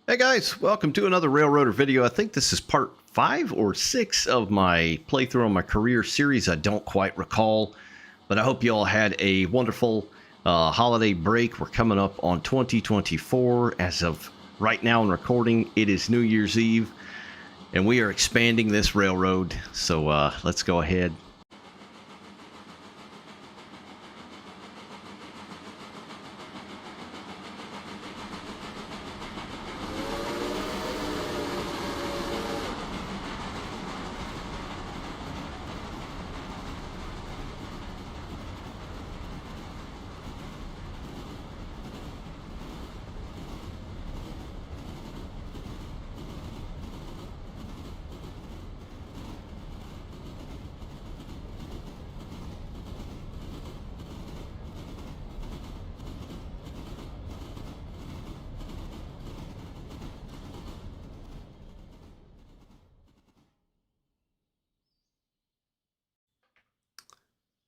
Hey guys, welcome to another Railroader video. I think this is part 5 or 6 of my playthrough on my career series. I don't quite recall, but I hope you all had a wonderful holiday break. We're coming up on 2024. As of right now in recording, it is New Year's Eve, and we are expanding this railroad. So let's go ahead.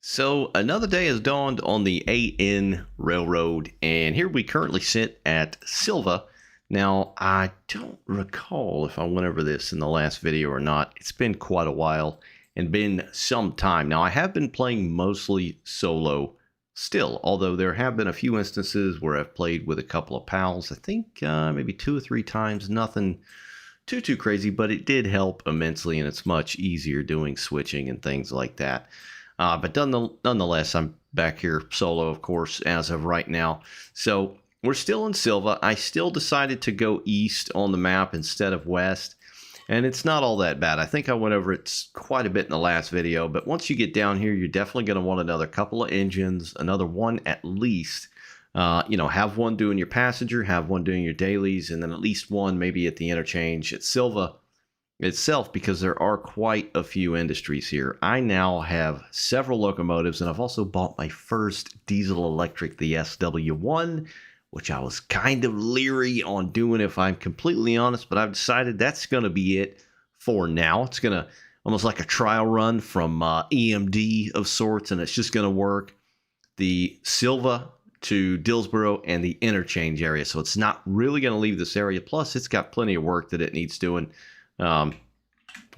So another day has dawned on the AN Railroad, and here we currently sit at Sylva. Now, I don't recall if I went over this in the last video or not. It's been quite a while and been some time. Now, I have been playing mostly solo still, although there have been a few instances where I've played with a couple of pals. I think maybe 2 or 3 times, nothing too crazy, but it did help immensely, and it's much easier doing switching and things like that. But nonetheless, I'm back here solo, of course, as of right now. So we're still in Silva. I still decided to go east on the map instead of west, and it's not all that bad. I think I went over it quite a bit in the last video, but once you get down here, you're definitely going to want another couple of engines, another one at least. Have one doing your passenger, have one doing your dailies, and then at least one maybe at the interchange at Silva itself, because there are quite a few industries here. I now have several locomotives, and I've also bought my first diesel electric, the SW1, which I was kind of leery on doing, if I'm completely honest, but I've decided that's going to be it for now. It's going to almost like a trial run from EMD of sorts, and it's just going to work the Silva to Dillsboro and the interchange area. So it's not really going to leave this area. Plus, it's got plenty of work that it needs doing. We'll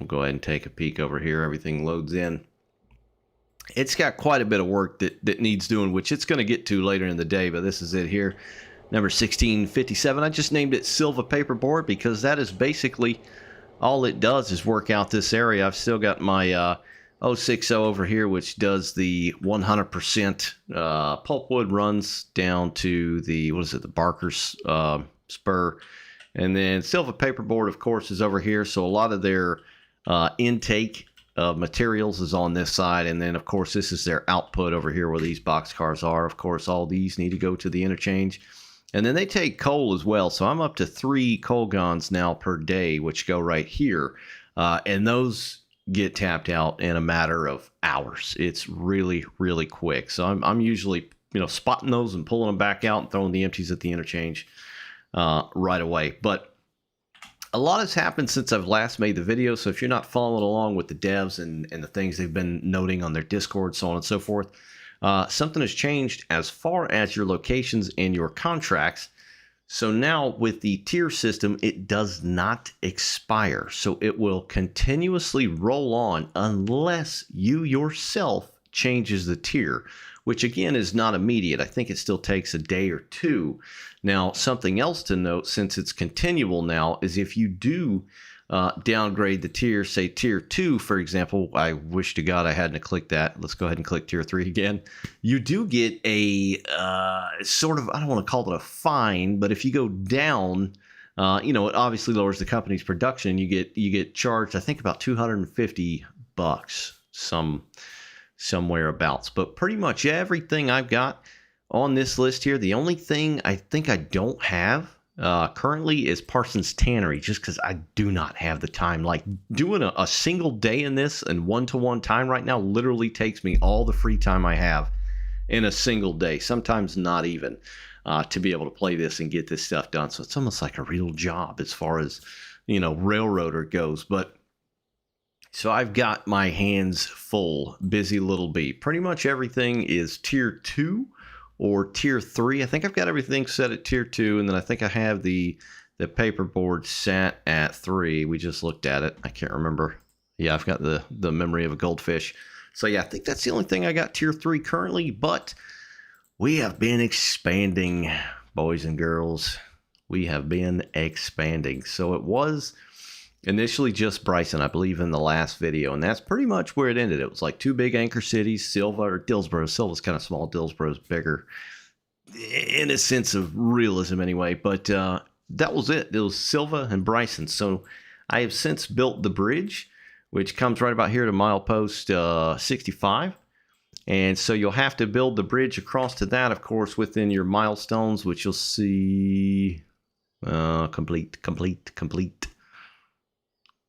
go ahead and take a peek over here. Everything loads in. It's got quite a bit of work that needs doing, which it's going to get to later in the day, but this is it here. Number 1657. I just named it Silva paperboard because that is basically all it does is work out this area. I've still got my 060 over here, which does the 100% pulpwood, runs down to the, the Barker's spur. And then Silva paperboard, of course, is over here. So a lot of their intake of materials is on this side. And then, of course, this is their output over here where these boxcars are. Of course, all these need to go to the interchange. And then they take coal as well. So I'm up to 3 coal guns now per day, which go right here. And those get tapped out in a matter of hours. It's really, really quick. So I'm usually, spotting those and pulling them back out and throwing the empties at the interchange right away. But a lot has happened since I've last made the video, so if you're not following along with the devs and the things they've been noting on their Discord, so on and so forth, something has changed as far as your locations and your contracts. So now with the tier system, it does not expire, so it will continuously roll on unless you yourself changes the tier, which again is not immediate. I think it still takes a day or 2. Now, something else to note, since it's continual now, is if you do downgrade the tier, say tier 2, for example, I wish to God I hadn't clicked that. Let's go ahead and click tier 3 again. You do get a sort of, I don't want to call it a fine, but if you go down, it obviously lowers the company's production. You get charged, I think, about $250, somewhere abouts. But pretty much everything I've got on this list here, the only thing I think I don't have currently is Parsons Tannery, just because I do not have the time. Like, doing a single day in this and one-to-one time right now literally takes me all the free time I have in a single day, sometimes not even, to be able to play this and get this stuff done. So it's almost like a real job as far as, railroader goes. But so I've got my hands full, busy little bee. Pretty much everything is tier 2 or tier 3. I think I've got everything set at tier 2, and then I think I have the The paperboard sat at 3. We just looked at it. I can't remember. Yeah, I've got the memory of a goldfish. So yeah, I think that's the only thing I got tier 3 currently, but we have been expanding, boys and girls. We have been expanding. So it was initially just Bryson, I believe, in the last video, and that's pretty much where it ended. It was like 2 big anchor cities, Sylva or Dillsboro. Sylva's kind of small, Dillsboro's bigger, in a sense of realism anyway, but that was it. It was Sylva and Bryson. So I have since built the bridge, which comes right about here to milepost 65. And so you'll have to build the bridge across to that, of course, within your milestones, which you'll see complete.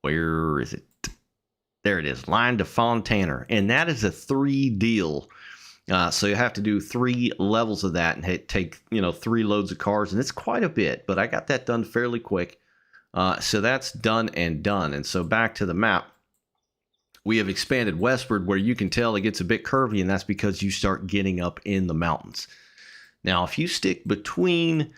Where is it? There it is, line to Fontana. And that is a 3 deal. So you have to do 3 levels of that and take, 3 loads of cars. And it's quite a bit, but I got that done fairly quick. So that's done and done. And so back to the map. We have expanded westward where you can tell it gets a bit curvy, and that's because you start getting up in the mountains. Now, if you stick between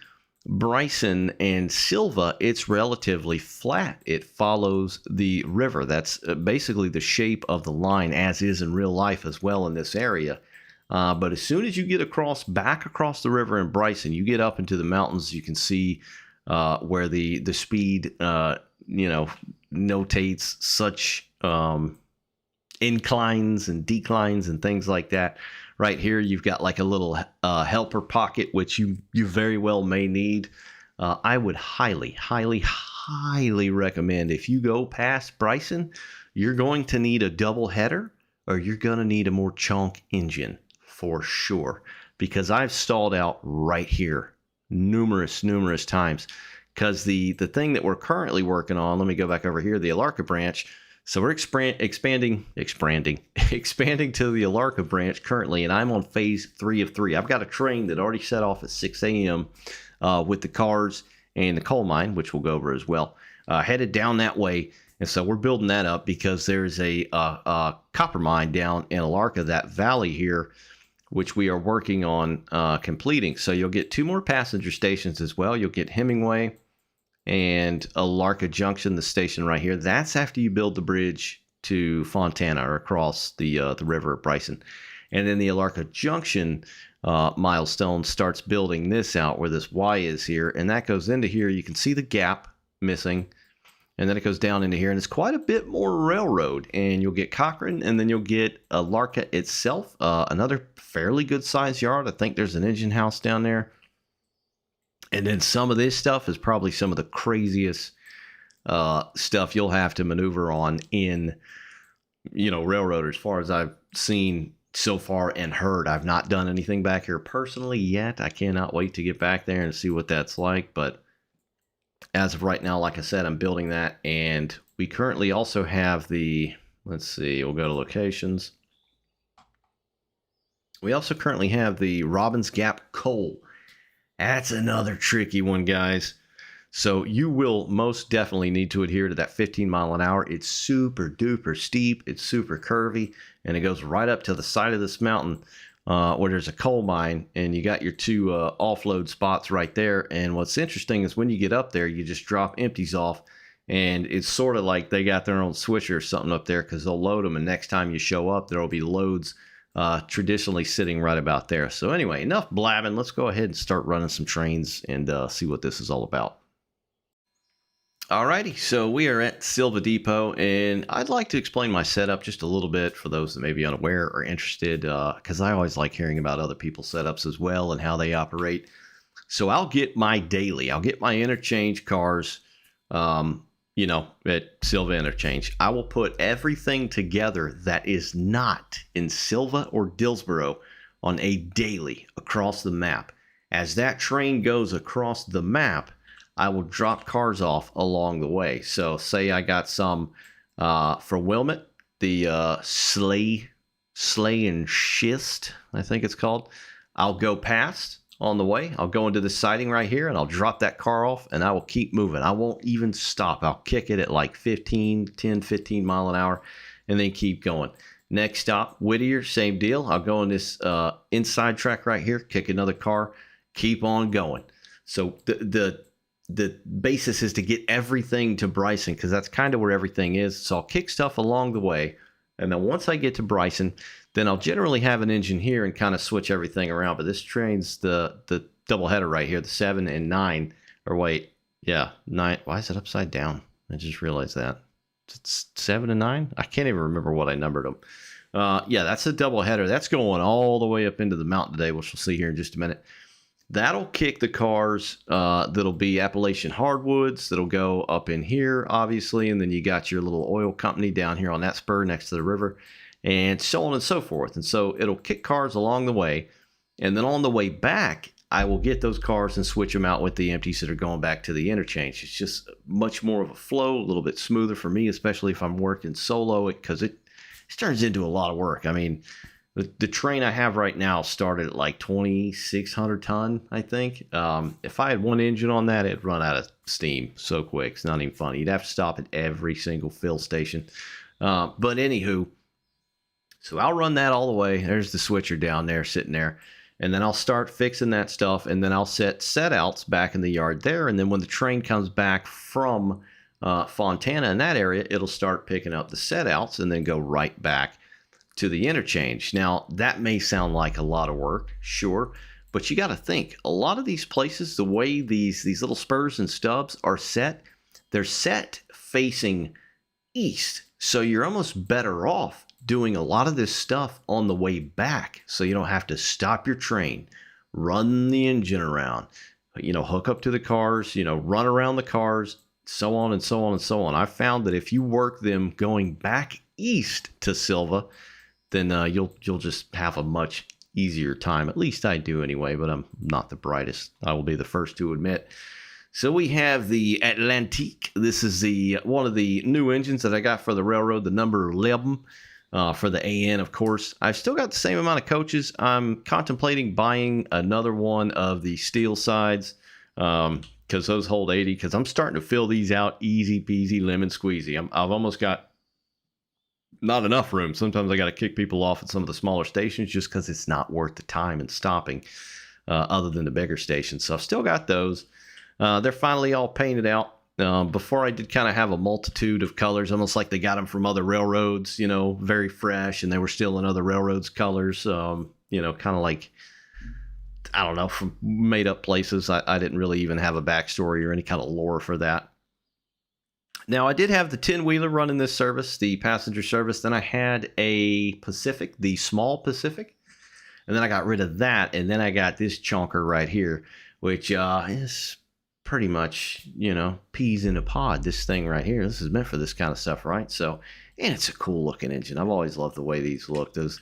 Bryson and Silva, it's relatively flat. It follows the river. That's basically the shape of the line, as is in real life as well in this area. But as soon as you get back across the river in Bryson, you get up into the mountains, you can see where the speed, notates such inclines and declines and things like that. Right here, you've got like a little helper pocket, which you very well may need. I would highly recommend, if you go past Bryson, you're going to need a double header, or you're going to need a more chunk engine for sure, because I've stalled out right here numerous times, because the thing that we're currently working on, let me go back over here, the Alara branch. So we're expanding to the Alara branch currently, and I'm on phase 3 of 3. I've got a train that already set off at 6 a.m. With the cars and the coal mine, which we'll go over as well, headed down that way. And so we're building that up because there's a copper mine down in Alara, that valley here, which we are working on completing. So you'll get 2 more passenger stations as well. You'll get Hemingway and Alara Junction, the station right here. That's after you build the bridge to Fontana, or across the river at Bryson. And then the Alara Junction milestone starts building this out where this Y is here. And that goes into here. You can see the gap missing. And then it goes down into here. And it's quite a bit more railroad. And you'll get Cochrane. And then you'll get Alara itself. Another fairly good sized yard. I think there's an engine house down there. And then some of this stuff is probably some of the craziest stuff you'll have to maneuver on in, railroad, as far as I've seen so far and heard. I've not done anything back here personally yet. I cannot wait to get back there and see what that's like. But as of right now, like I said, I'm building that. And we currently also have let's see, we'll go to locations. We also currently have the Robbins Gap coal. That's another tricky one, guys. So you will most definitely need to adhere to that 15 mile an hour. It's super duper steep. It's super curvy, and it goes right up to the side of this mountain where there's a coal mine, and you got your 2 offload spots right there. And what's interesting is when you get up there, you just drop empties off, and it's sort of like they got their own switcher or something up there, because they'll load them, and next time you show up, there'll be loads traditionally sitting right about there. So anyway, enough blabbing. Let's go ahead and start running some trains and see what this is all about. Alrighty, so we are at Silva Depot, and I'd like to explain my setup just a little bit for those that may be unaware or interested, because I always like hearing about other people's setups as well and how they operate. So I'll get my interchange cars, at Silva Interchange. I will put everything together that is not in Silva or Dillsboro on a daily across the map. As that train goes across the map, I will drop cars off along the way. So say I got some for Wilmot, the Slay and Schist, I think it's called. I'll go past on the way. I'll go into the siding right here, and I'll drop that car off, and I will keep moving. I won't even stop. I'll kick it at like 15 mile an hour, and then keep going. Next stop, Whittier, same deal. I'll go on this inside track right here, kick another car, keep on going. So the the basis is to get everything to Bryson, because that's kind of where everything is. So I'll kick stuff along the way. And then once I get to Bryson, then I'll generally have an engine here and kind of switch everything around. But this train's the double header right here, the 7 and 9. Or wait, yeah, 9. Why is it upside down? I just realized that. It's 7 and 9? I can't even remember what I numbered them. Yeah, that's a double header. That's going all the way up into the mountain today, which we'll see here in just a minute. That'll kick the cars that'll be Appalachian hardwoods that'll go up in here, obviously, and then you got your little oil company down here on that spur next to the river, and so on and so forth. And so it'll kick cars along the way, and then on the way back, I will get those cars and switch them out with the empties that are going back to the interchange. It's just much more of a flow, a little bit smoother for me, especially if I'm working solo, because it turns into a lot of work. I mean, the train I have right now started at like 2,600 ton, I think. If I had one engine on that, it'd run out of steam so quick. It's not even funny. You'd have to stop at every single fill station. But anywho, so I'll run that all the way. There's the switcher down there sitting there. And then I'll start fixing that stuff. And then I'll set outs back in the yard there. And then when the train comes back from Fontana in that area, it'll start picking up the set outs and then go right back to the interchange. Now, that may sound like a lot of work, sure, but you got to think, a lot of these places, the way these little spurs and stubs are set, they're set facing east. So you're almost better off doing a lot of this stuff on the way back, so you don't have to stop your train, run the engine around, hook up to the cars, run around the cars, so on and so on and so on. I found that if you work them going back east to Silva, then you'll just have a much easier time. At least I do anyway, but I'm not the brightest. I will be the first to admit. So we have the Atlantique. This is one of the new engines that I got for the railroad, the number 11 for the AN, of course. I've still got the same amount of coaches. I'm contemplating buying another one of the steel sides because those hold 80, because I'm starting to fill these out easy peasy lemon squeezy. I've almost got not enough room. Sometimes I got to kick people off at some of the smaller stations just because it's not worth the time and stopping other than the bigger stations. So I've still got those. They're finally all painted out. Before I did kind of have a multitude of colors, almost like they got them from other railroads, very fresh, and they were still in other railroads colors, kind of like, I don't know, from made up places. I didn't really even have a backstory or any kind of lore for that. Now, I did have the 10-wheeler running this service, the passenger service. Then I had a Pacific, the small Pacific. And then I got rid of that. And then I got this chonker right here, which is pretty much, peas in a pod. This thing right here, this is meant for this kind of stuff, right? So, and it's a cool looking engine. I've always loved the way these look. Those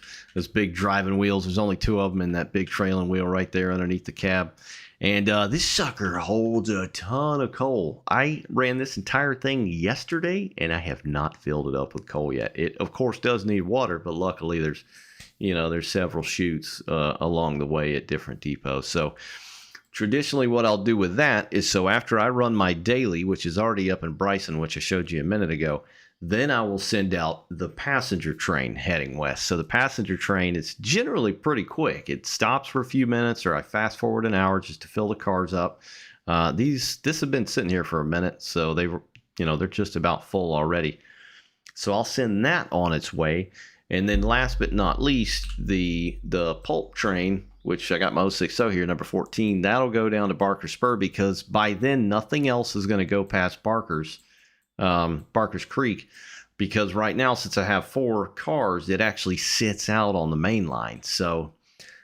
big driving wheels. There's only 2 of them in that big trailing wheel right there underneath the cab. And this sucker holds a ton of coal. I ran this entire thing yesterday, and I have not filled it up with coal yet. It, of course, does need water, but luckily there's several chutes along the way at different depots. So traditionally what I'll do with that is, so after I run my daily, which is already up in Bryson, which I showed you a minute ago, then I will send out the passenger train heading west. So the passenger train is generally pretty quick. It stops for a few minutes, or I fast forward an hour just to fill the cars up. This have been sitting here for a minute, so they're just about full already. So I'll send that on its way. And then last but not least, the pulp train, which I got my 060 here, number 14, that'll go down to Barker Spur, because by then nothing else is going to go past Barker's Creek, because right now, since I have 4 cars, it actually sits out on the main line. So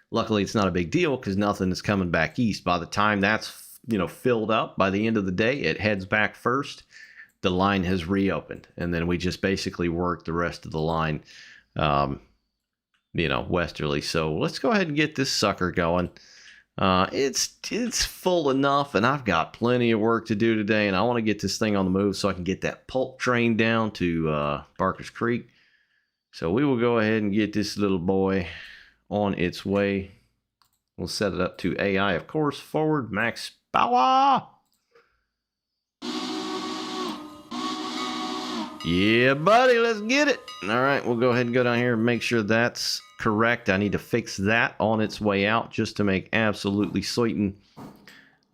luckily it's not a big deal, because nothing is coming back east. By the time that's filled up, by the end of the day, it heads back first. The line has reopened, and then we just basically work the rest of the line westerly. So let's go ahead and get this sucker going. It's full enough, and I've got plenty of work to do today, and I want to get this thing on the move so I can get that pulp train down to Barker's Creek. So we will go ahead and get this little boy on its way. We'll set it up to AI, of course. Forward, max power. Yeah, buddy, let's get it. All right, we'll go ahead and go down here and make sure that's correct. I need to fix that on its way out just to make absolutely certain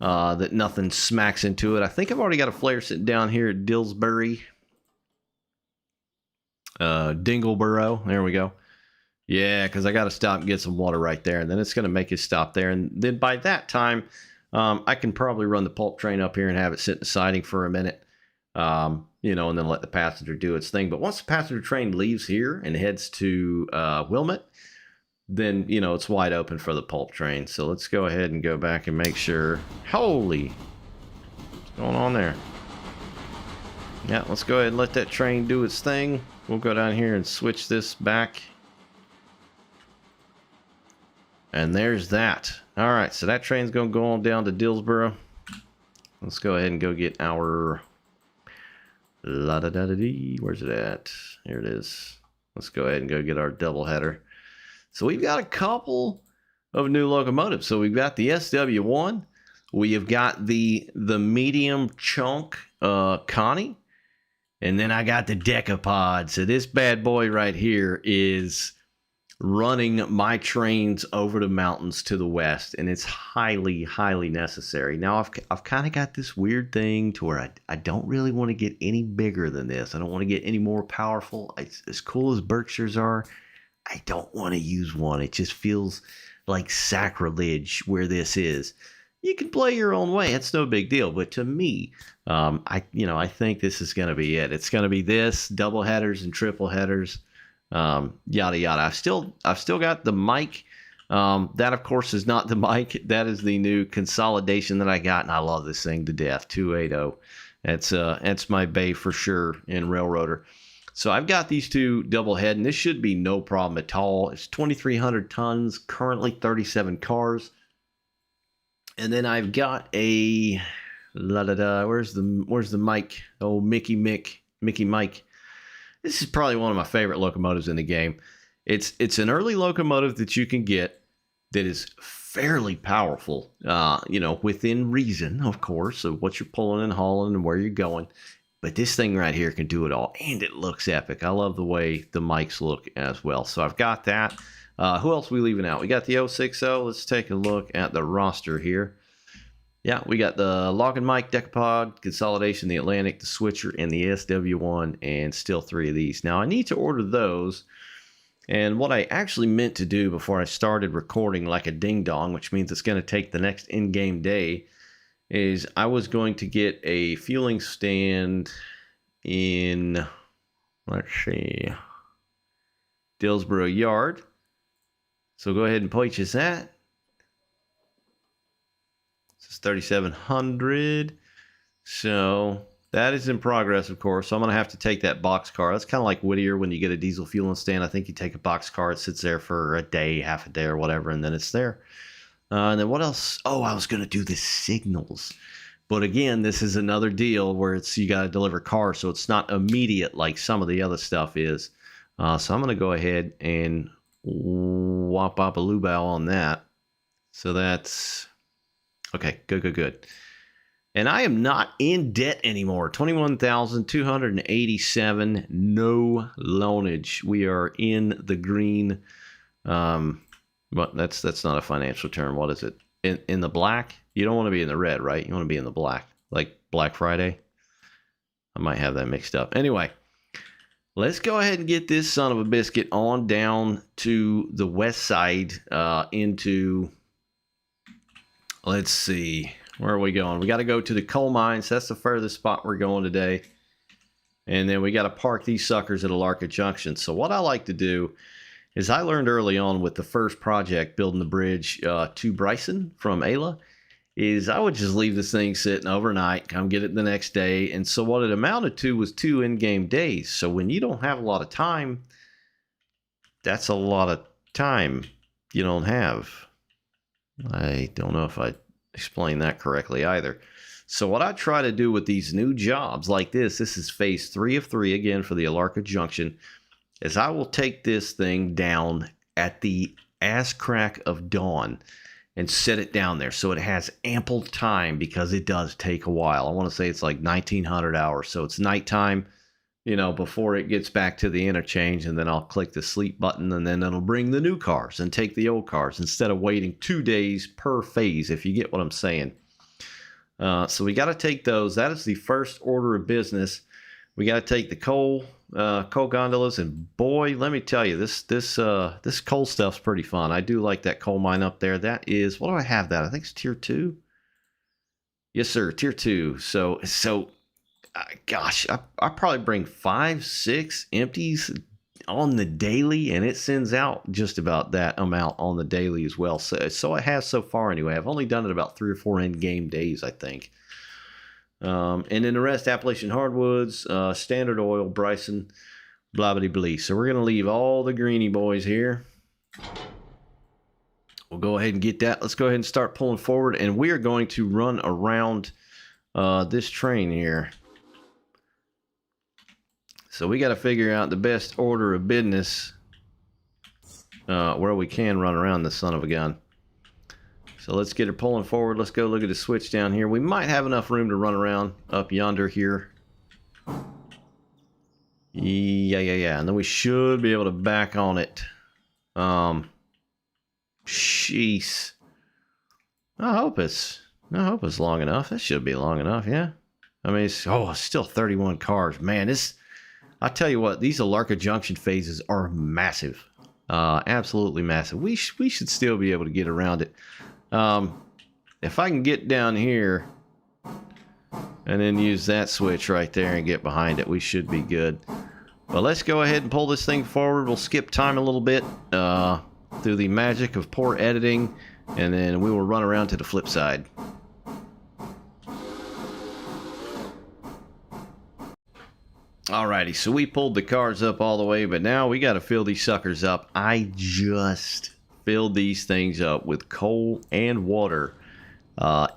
that nothing smacks into it. I think I've already got a flare sitting down here at Dillsboro. Dillsboro. There we go. Yeah, because I got to stop and get some water right there, and then it's going to make it stop there. And then by that time, I can probably run the pulp train up here and have it sit in the siding for a minute, you know, and then let the passenger do its thing. But once the passenger train leaves here and heads to Wilmot, then, you know, it's wide open for the pulp train. So let's go ahead and go back and make sure. Holy, what's going on there? Yeah, let's go ahead and let that train do its thing. We'll go down here and switch this back. And there's that. All right, so that train's going to go on down to Dillsboro. Let's go ahead and go get our la-da-da-da-dee. Where's it at? Here it is. Let's go ahead and go get our doubleheader. So we've got a couple of new locomotives. So we've got the SW1. We have got the medium chunk Connie. And then I got the Decapod. So this bad boy right here is running my trains over the mountains to the west, and it's highly, highly necessary. Now, I've kind of got this weird thing to where I don't really want to get any bigger than this. I don't want to get any more powerful. As cool as Berkshires are, I don't want to use one. It just feels like sacrilege where this is. You can play your own way. It's no big deal. But to me, I think this is going to be it. It's going to be this, double headers and triple headers. Yada yada. I've still got the mic. That of course is not the mic. That is the new consolidation that I got, and I love this thing to death. 280. It's my bay for sure in Railroader. So I've got these two double head, and this should be no problem at all. It's 2,300 tons, currently 37 cars, and then I've got a Where's the mic? Oh, Mickey Mike. This is probably one of my favorite locomotives in the game. It's an early locomotive that you can get that is fairly powerful, within reason, of course, of what you're pulling and hauling and where you're going. But this thing right here can do it all, and it looks epic. I love the way the mics look as well. So I've got that. Who else are we leaving out? We got the 060. Let's take a look at the roster here. Yeah, we got the Lock and Mic, Decapod, Consolidation, the Atlantic, the Switcher, and the SW1, and still 3 of these. Now, I need to order those, and what I actually meant to do before I started recording like a ding-dong, which means it's going to take the next in-game day, is I was going to get a fueling stand in, let's see, Dillsboro Yard. So go ahead and purchase that. This is 3,700. So that is in progress, of course. So I'm going to have to take that box car. That's kind of like Whittier when you get a diesel fueling stand. I think you take a box car. It sits there for a day, half a day or whatever, and then it's there. And then what else? Oh, I was going to do the signals. But again, this is another deal where you got to deliver cars, so it's not immediate like some of the other stuff is. So I'm going to go ahead and wop up a lubal on that. So that's okay. Good. And I am not in debt anymore. 21,287. No loanage. We are in the green. But that's not a financial term. What is it? In the black? You don't want to be in the red, right? You want to be in the black, like Black Friday. I might have that mixed up. Anyway, let's go ahead and get this son of a biscuit on down to the west side into, let's see, where are we going? We got to go to the coal mines. That's the furthest spot we're going today. And then we got to park these suckers at Alara Junction. So what I like to do is I learned early on with the first project, building the bridge to Bryson from Ayla, is I would just leave this thing sitting overnight, come get it the next day. And so what it amounted to was 2 in-game days. So when you don't have a lot of time, that's a lot of time you don't have. I don't know if I explained that correctly either. So what I try to do with these new jobs like this is phase 3 of 3 again for the Alara Junction, is I will take this thing down at the ass crack of dawn and set it down there so it has ample time, because it does take a while. I want to say it's like 1,900 hours. So it's nighttime, before it gets back to the interchange, and then I'll click the sleep button, and then it'll bring the new cars and take the old cars instead of waiting 2 days per phase, if you get what I'm saying. So we got to take those. That is the first order of business. We got to take the coal gondolas, and boy, let me tell you, this coal stuff's pretty fun. I do like that coal mine up there. That is, what do I have that? I think it's tier 2. Yes, sir, tier 2. So gosh, I probably bring 5, 6 empties on the daily, and it sends out just about that amount on the daily as well. So it has so far anyway. I've only done it about 3 or 4 end game days, I think. And then the rest, Appalachian hardwoods, Standard Oil, Bryson, blah blah blah. So we're gonna leave all the greeny boys here. We'll go ahead and get that. Let's go ahead and start pulling forward, and we are going to run around this train here. So we got to figure out the best order of business where we can run around this son of a gun. So let's get it pulling forward. Let's go look at the switch down here. We might have enough room to run around up yonder here. Yeah. And then we should be able to back on it. Jeez. I hope it's long enough. That should be long enough, yeah. I mean, it's still 31 cars. Man, I tell you what, these Alara Junction phases are massive. Absolutely massive. We should still be able to get around it. If I can get down here and then use that switch right there and get behind it, we should be good. But let's go ahead and pull this thing forward. We'll skip time a little bit through the magic of poor editing, and then we will run around to the flip side. Alrighty, so we pulled the cars up all the way, but now we got to fill these suckers up. I just filled these things up with coal and water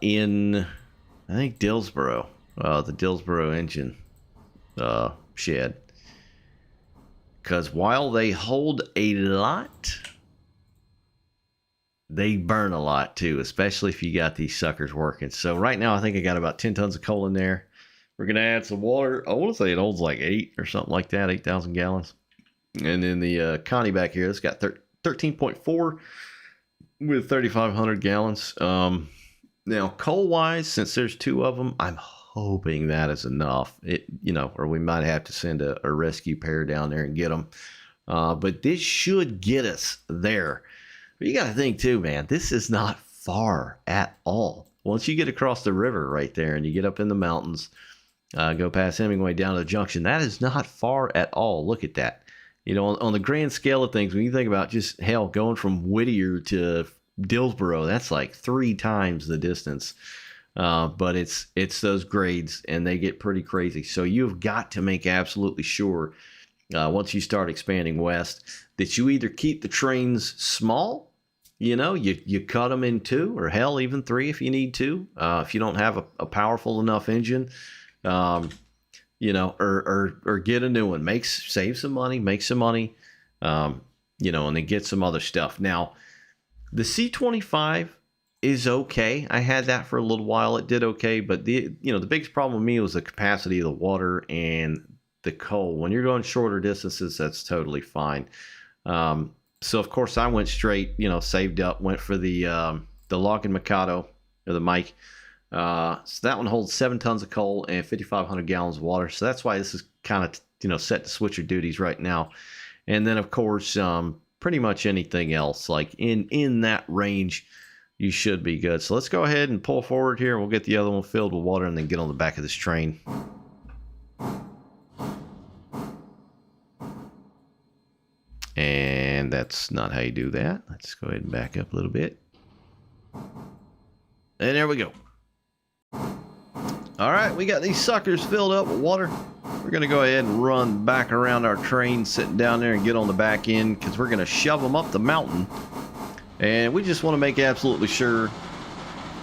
in, I think, Dillsboro, the Dillsboro engine shed. Because while they hold a lot, they burn a lot too, especially if you got these suckers working. So right now, I think I got about 10 tons of coal in there. We're going to add some water. I want to say it holds like 8 or something like that, 8,000 gallons. And then the Connie back here, it's got 13.4 with 3,500 gallons. Now, coal-wise, since there's 2 of them, I'm hoping that is enough. Or we might have to send a rescue pair down there and get them. But this should get us there. But you got to think, too, man, this is not far at all. Once you get across the river right there and you get up in the mountains, go past Hemingway down to the Junction, that is not far at all. Look at that. On the grand scale of things, when you think about just, hell, going from Whittier to Dillsboro, that's like 3 times the distance. But it's those grades, and they get pretty crazy. So you've got to make absolutely sure, once you start expanding west, that you either keep the trains small, you cut them in 2, or hell, even 3 if you need to. If you don't have a powerful enough engine, or get a new one. Save some money, make some money, and then get some other stuff. Now, the C25 is okay. I had that for a little while. It did okay, but the biggest problem with me was the capacity of the water and the coal. When you're going shorter distances, that's totally fine. So of course I went straight, saved up, went for the Logging Mikado, or the Mike. So that one holds 7 tons of coal and 5,500 gallons of water. So that's why this is kind of, set to switcher duties right now. And then of course, pretty much anything else like in that range, you should be good. So let's go ahead and pull forward here. We'll get the other one filled with water and then get on the back of this train. And that's not how you do that. Let's go ahead and back up a little bit. And there we go. All right, we got these suckers filled up with water. We're going to go ahead and run back around our train, sitting down there, and get on the back end, because we're going to shove them up the mountain. And we just want to make absolutely sure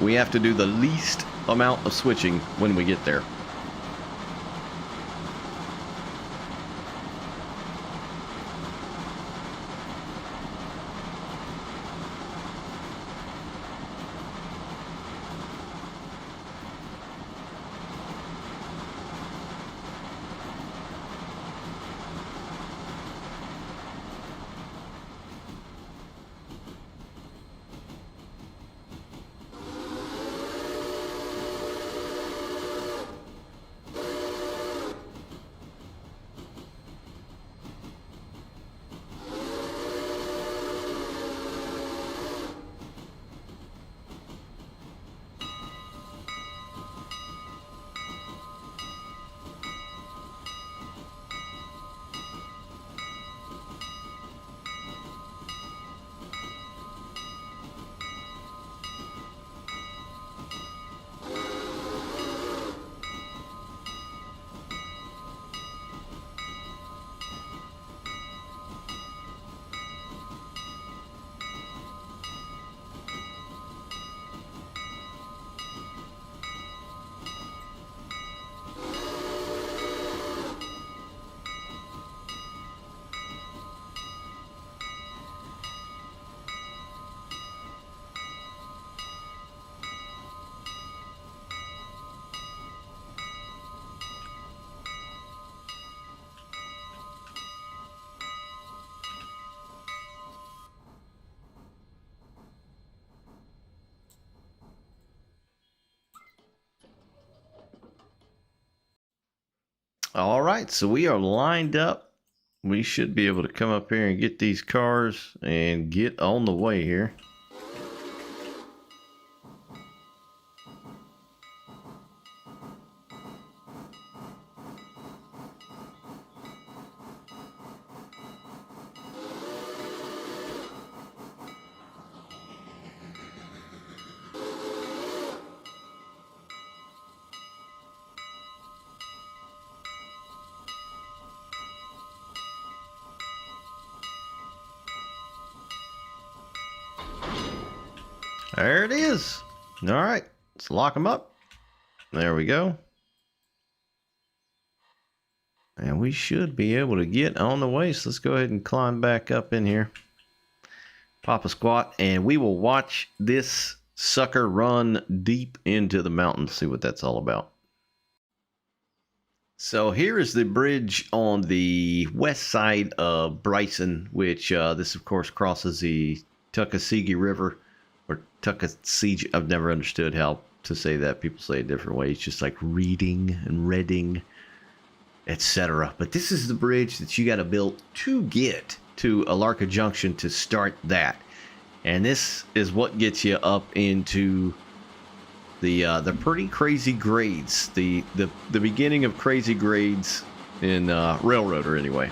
we have to do the least amount of switching when we get there. All right, so we are lined up. We should be able to come up here and get these cars and get on the way here. There it is. All right, let's lock them up. There we go. And we should be able to get on the way. So let's go ahead and climb back up in here. Pop a squat, and we will watch this sucker run deep into the mountains. See what that's all about. So here is the bridge on the west side of Bryson, which this of course crosses the TuI River. Or Tuckasegee, I've never understood how to say that. People say it a different way. It's just like reading and reading, etc. But this is the bridge that you got to build to get to Alara Junction to start that. And this is what gets you up into the pretty crazy grades. The beginning of crazy grades in Railroader anyway.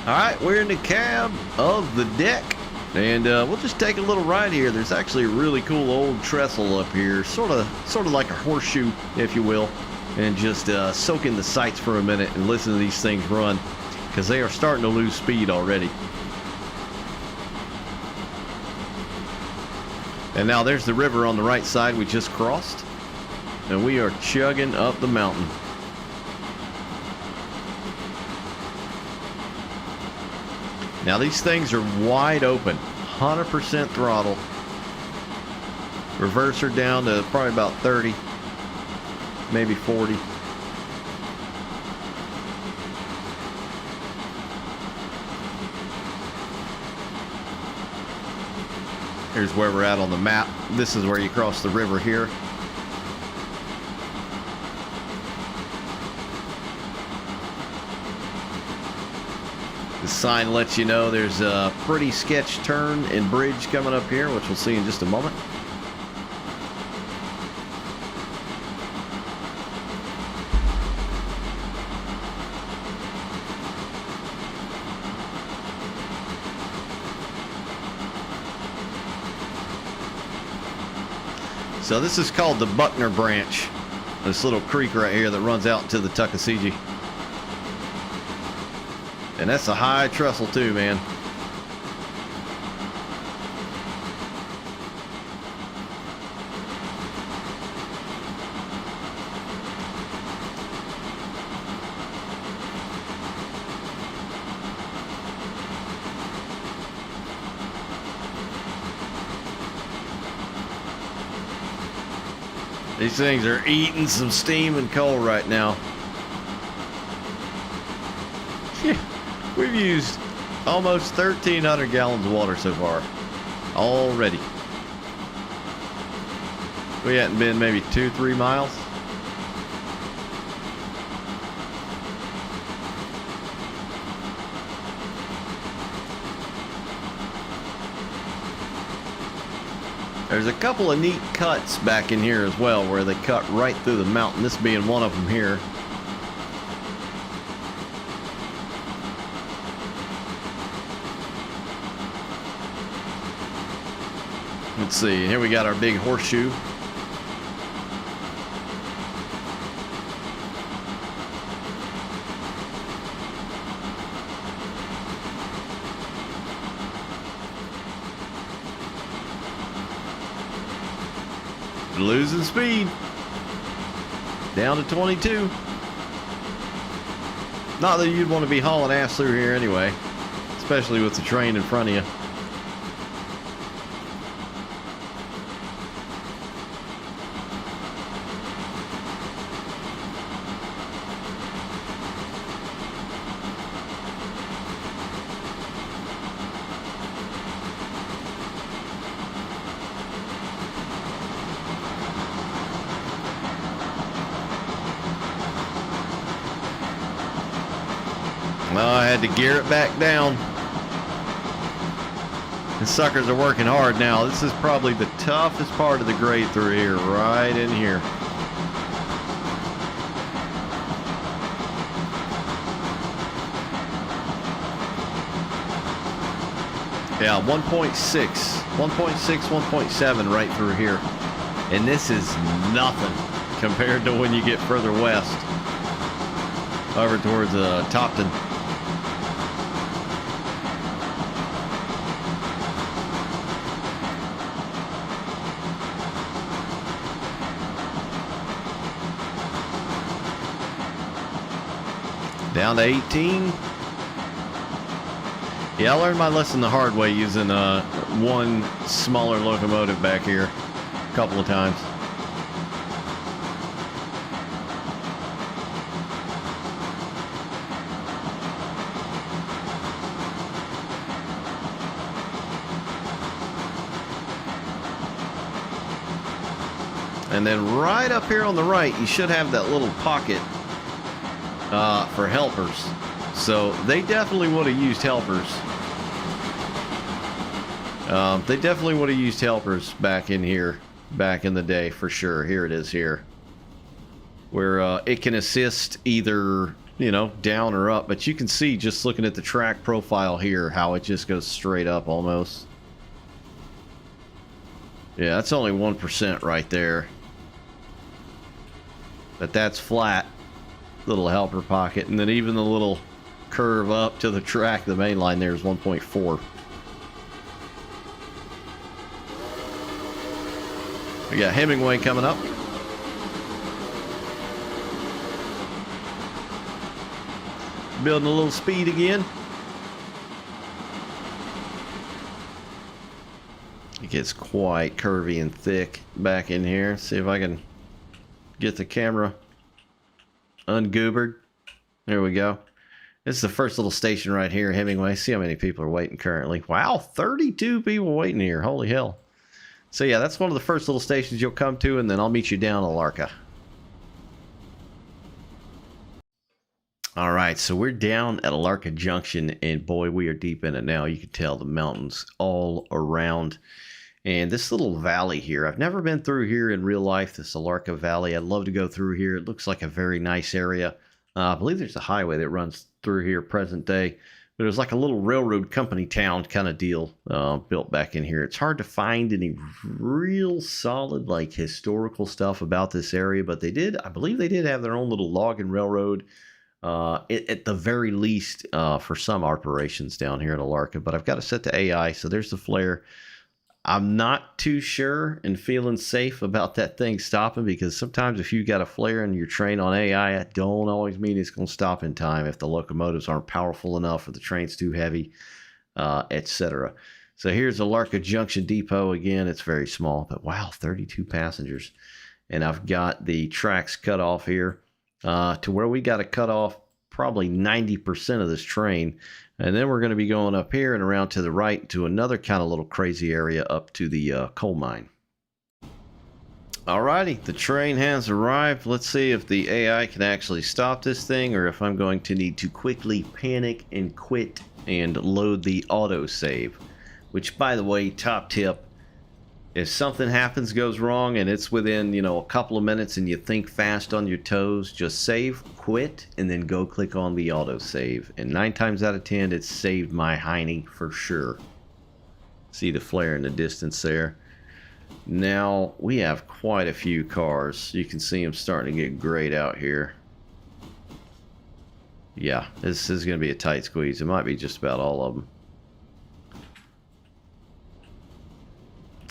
All right, we're in the cab of the deck, and we'll just take a little ride here. There's actually a really cool old trestle up here, sort of like a horseshoe, if you will, and just soak in the sights for a minute and listen to these things run, because they are starting to lose speed already. And now there's the river on the right side we just crossed, and we are chugging up the mountain. Now these things are wide open, 100% throttle. Reverser down to probably about 30, maybe 40. Here's where we're at on the map. This is where you cross the river here. The sign lets you know there's a pretty sketch turn and bridge coming up here, which we'll see in just a moment. So this is called the Buckner Branch. This little creek right here that runs out into the Tuckasegee. And that's a high trestle too, man. These things are eating some steam and coal right now. We've used almost 1,300 gallons of water so far already. We hadn't been maybe 2-3 miles. There's a couple of neat cuts back in here as well where they cut right through the mountain, this being one of them here. Let's see, here we got our big horseshoe. Losing speed. Down to 22. Not that you'd want to be hauling ass through here anyway, especially with the train in front of you. Well, I had to gear it back down. The suckers are working hard now. This is probably the toughest part of the grade through here, right in here. Yeah, 1.6, 1.7 right through here. And this is nothing compared to when you get further west. Over towards Topton. Down to 18. Yeah, I learned my lesson the hard way using one smaller locomotive back here a couple of times. And then right up here on the right, you should have that little pocket for helpers. So they definitely would have used helpers. They definitely would have used helpers back in here, back in the day, for sure. Here it is here. Where it can assist either, you know, down or up. But you can see, just looking at the track profile here, how it just goes straight up almost. Yeah, that's only 1% right there. But that's flat. Little helper pocket. And then even the little curve up to the track, the main line there is 1.4. We got Hemingway coming up. Building a little speed again. It gets quite curvy and thick back in here. See if I can get the camera ungoobered. There we go. This is the first little station right here, Hemingway. See how many people are waiting currently. Wow, 32 people waiting here. Holy hell. So yeah, that's one of the first little stations you'll come to, and then I'll meet you down Alara. All right, so we're down at Alara Junction, and boy, we are deep in it now. You can tell the mountains all around. And this little valley here, I've never been through here in real life, this Alara Valley. I'd love to go through here. It looks like a very nice area. I believe there's a highway that runs through here present day. But it was like a little railroad company town kind of deal built back in here. It's hard to find any real solid, like, historical stuff about this area. But they did, I believe they did have their own little logging railroad at the very least for some operations down here at Alara. But I've got it set to AI, so there's the flare. I'm not too sure and feeling safe about that thing stopping, because sometimes if you got a flare and you're trained on AI, it don't always mean it's going to stop in time if the locomotives aren't powerful enough or the train's too heavy, etc. So here's Alara Junction Depot again. It's very small, but wow, 32 passengers. And I've got the tracks cut off here to where we got to cut off probably 90% of this train. And then we're going to be going up here and around to the right to another kind of little crazy area up to the coal mine. Alrighty, the train has arrived. Let's see if the AI can actually stop this thing, or if I'm going to need to quickly panic and quit and load the autosave. Which, by the way, top tip, if something happens, goes wrong, and it's within, you know, a couple of minutes and you think fast on your toes, just save, quit, and then go click on the autosave. And 9 times out of 10, it's saved my hiney for sure. See the flare in the distance there. Now, we have quite a few cars. You can see them starting to get grayed out here. Yeah, this is going to be a tight squeeze. It might be just about all of them.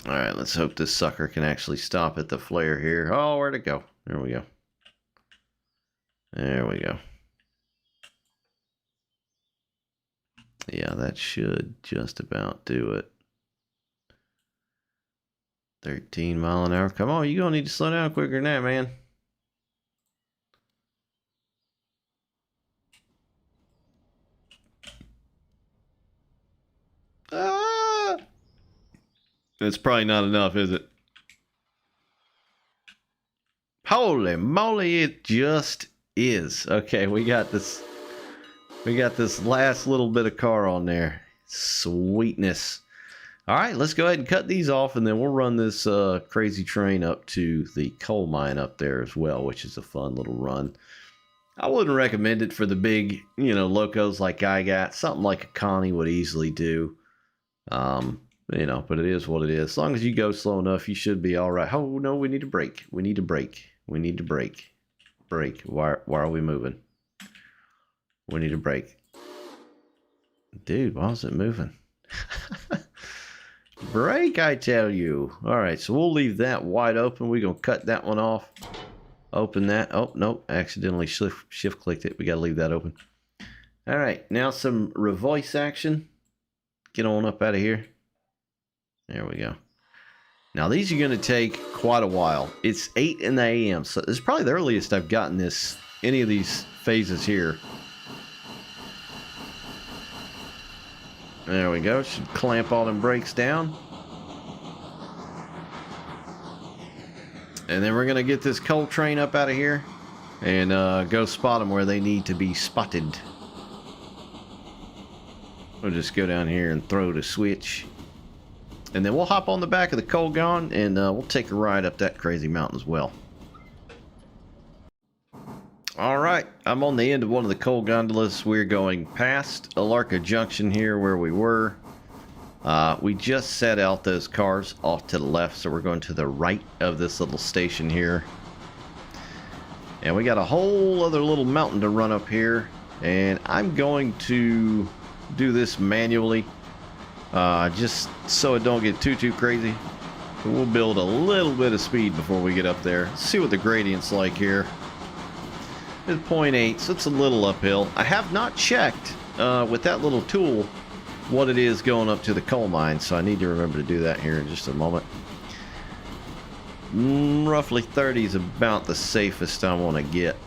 Alright, let's hope this sucker can actually stop at the flare here. Oh, where'd it go? There we go. There we go. Yeah, that should just about do it. 13 mile an hour. Come on, you're going to need to slow down quicker than that, man. It's probably not enough, is it? Holy moly, it just is. Okay, we got this We got this last little bit of car on there. Sweetness. All right, let's go ahead and cut these off, and then we'll run this crazy train up to the coal mine up there as well, which is a fun little run. I wouldn't recommend it for the big, you know, locos like I got. Something like a Connie would easily do. You know, but it is what it is. As long as you go slow enough, you should be all right. Oh, no, we need to brake. We need to brake. We need to brake. Brake. Why are we moving? We need to brake. Dude, why is it moving? Brake, I tell you. All right, so we'll leave that wide open. We're going to cut that one off. Open that. Oh, nope. Accidentally shift clicked it. We got to leave that open. All right, now some reverse action. Get on up out of here. There we go. Now, these are going to take quite a while. It's 8 in the a.m., so this is probably the earliest I've gotten this, any of these phases here. There we go. Should clamp all them brakes down. And then we're going to get this coal train up out of here and go spot them where they need to be spotted. We'll just go down here and throw the switch. And then we'll hop on the back of the coal gun and we'll take a ride up that crazy mountain as well. All right, I'm on the end of one of the coal gondolas. We're going past Alara Junction here where we were. We just set out those cars off to the left, so we're going to the right of this little station here. And we got a whole other little mountain to run up here. And I'm going to do this manually, just so it don't get too crazy. We'll build a little bit of speed before we get up there. See what the gradient's like here. It's 0.8, so it's a little uphill. I have not checked with that little tool what it is going up to the coal mine, so I need to remember to do that here in just a moment. Roughly 30 is about the safest I want to get.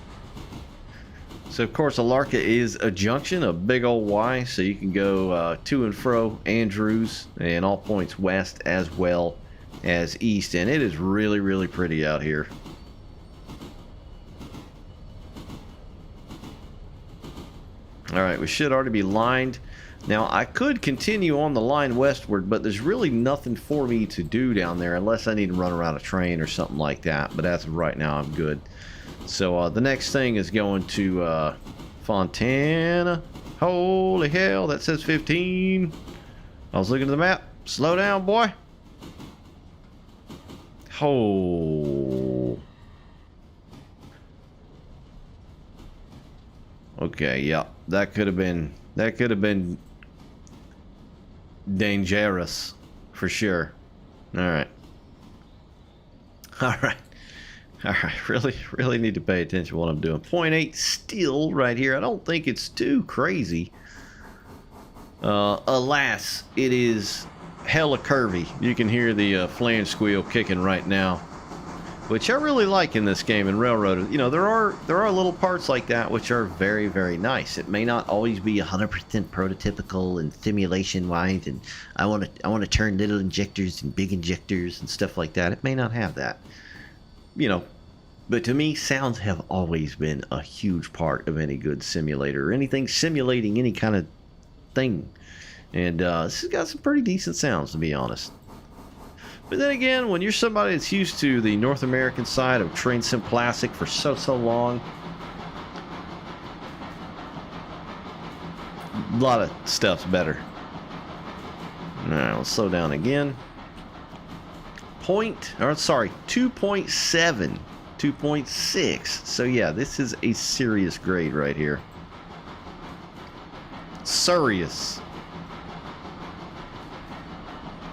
So of course Alara is a junction, a big old Y, so you can go to and fro Andrews and all points west as well as east, and it is really pretty out here. Alright, we should already be lined. Now, I could continue on the line westward, but there's really nothing for me to do down there unless I need to run around a train or something like that. But as of right now, I'm good. So, the next thing is going to Fontana. Holy hell, that says 15. I was looking at the map. Slow down, boy. Oh. Okay, yeah. That could have been dangerous for sure. All right. Really need to pay attention to what I'm doing. 0.8 still right here. I don't think it's too crazy. Alas, it is hella curvy. You can hear the flange squeal kicking right now, which I really like in this game. In Railroad, you know, there are little parts like that which are very nice. It may not always be 100% prototypical and simulation wise, and I want to turn little injectors and big injectors and stuff like that. It may not have that, you know. But to me, sounds have always been a huge part of any good simulator or anything simulating any kind of thing. And this has got some pretty decent sounds, to be honest. But then again, when you're somebody that's used to the North American side of Train Sim Classic for so long, a lot of stuff's better. Alright, let's slow down again. 2.7, 2.6. So yeah, this is a serious grade right here. Serious.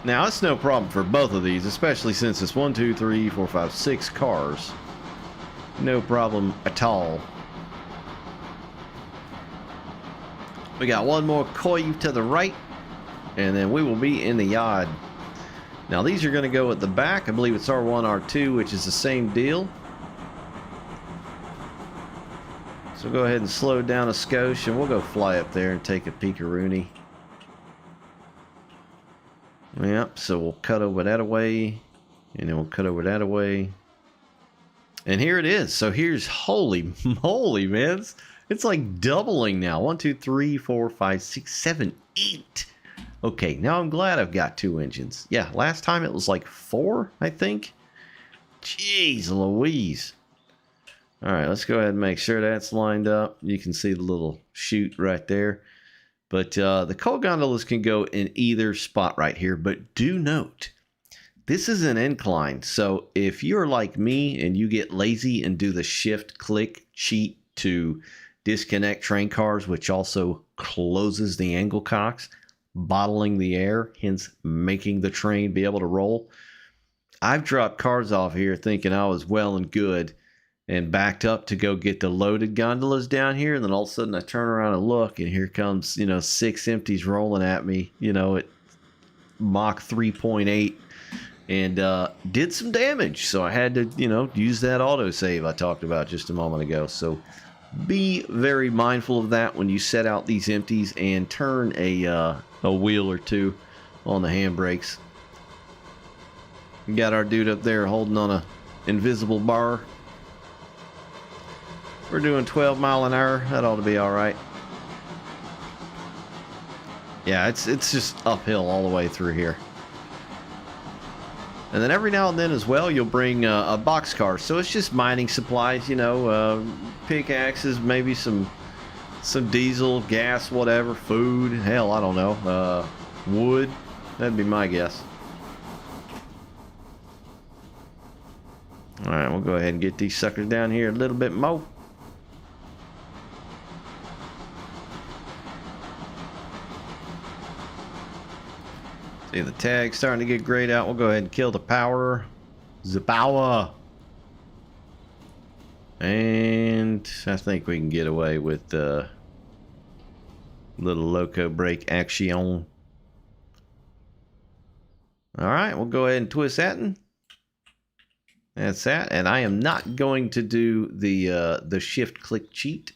Now, it's no problem for both of these, especially since it's 1, 2, 3, 4, 5, 6 cars. No problem at all. We got one more coil to the right, and then we will be in the yard. Now, these are going to go at the back. I believe it's R1, R2, which is the same deal. So go ahead and slow down a skosh, and we'll go fly up there and take a peek-a-rooney. Yep, so we'll cut over that away, and then we'll cut over that away. And here it is. So here's, holy moly, man. It's like doubling now. 1, 2, 3, 4, 5, 6, 7, 8. Okay, now I'm glad I've got 2 engines. Yeah, last time it was like 4, I think. Jeez Louise. All right, let's go ahead and make sure that's lined up. You can see the little chute right there. But the coal gondolas can go in either spot right here. But do note, this is an incline. So if you're like me and you get lazy and do the shift click cheat to disconnect train cars, which also closes the angle cocks, bottling the air, hence making the train be able to roll. I've dropped cars off here thinking I was well and good and backed up to go get the loaded gondolas down here. And then all of a sudden I turn around and look, and here comes, 6 empties rolling at me, at Mach 3.8, and did some damage. So I had to, use that autosave I talked about just a moment ago. So be very mindful of that when you set out these empties and turn a wheel or two on the handbrakes. We got our dude up there holding on a invisible bar. We're doing 12 mile an hour. That ought to be all right. Yeah, it's just uphill all the way through here. And then every now and then as well, you'll bring a boxcar. So it's just mining supplies, pickaxes, maybe some diesel, gas, whatever, food. Hell, I don't know. Wood. That'd be my guess. All right, we'll go ahead and get these suckers down here a little bit more. See the tag starting to get grayed out. We'll go ahead and kill the power. The power. And I think we can get away with the little loco brake action. All right, we'll go ahead and twist that in. That's that. And I am not going to do the shift click cheat.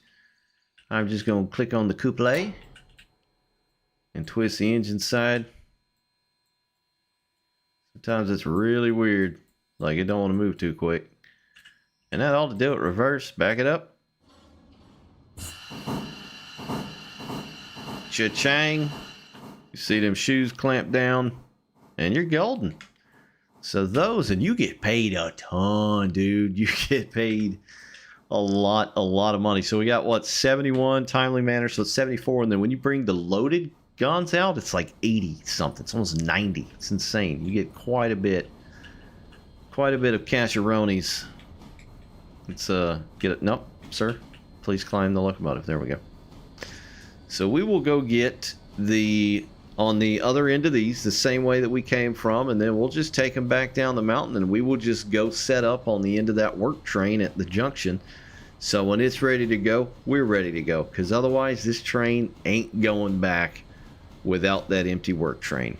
I'm just going to click on the couplé and twist the engine side. Sometimes it's really weird, like it don't want to move too quick. And that ought to do it. Reverse, back it up. Cha-chang. You see them shoes clamped down, and you're golden. So those, and you get paid a ton, dude. You get paid a lot of money. So we got what, 71 timely manner, so it's 74, and then when you bring the loaded guns out, it's like 80 something. It's almost 90. It's insane. You get quite a bit of casheronis. Let's get it. Nope, sir, please climb the locomotive. There we go. So we will go get on the other end of these the same way that we came from, and then we'll just take them back down the mountain, and we will just go set up on the end of that work train at the junction. So when it's ready to go, we're ready to go, because otherwise this train ain't going back without that empty work train.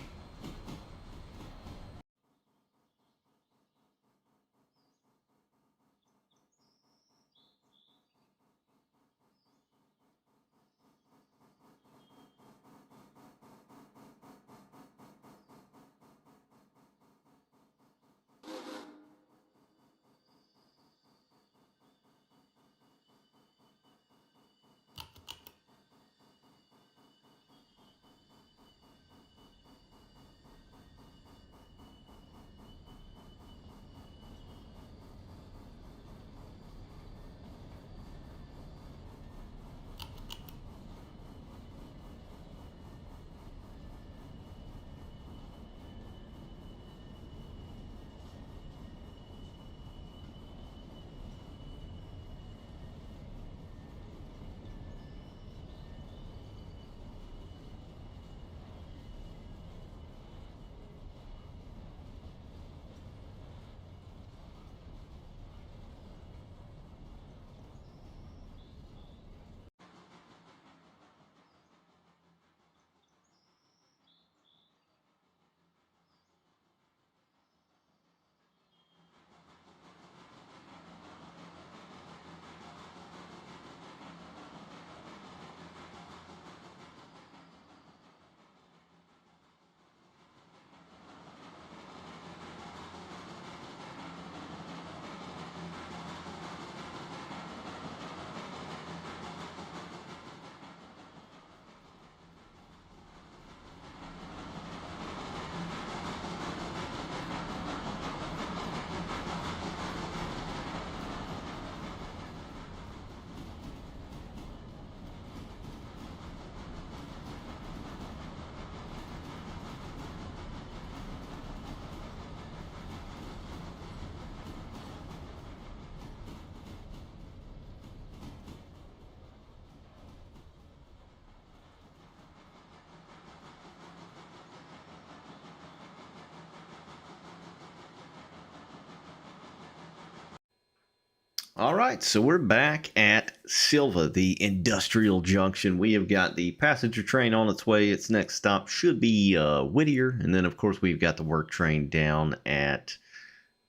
All right, so we're back at Silva, the industrial junction. We have got the passenger train on its way. Its next stop should be Whittier. And then, of course, we've got the work train down at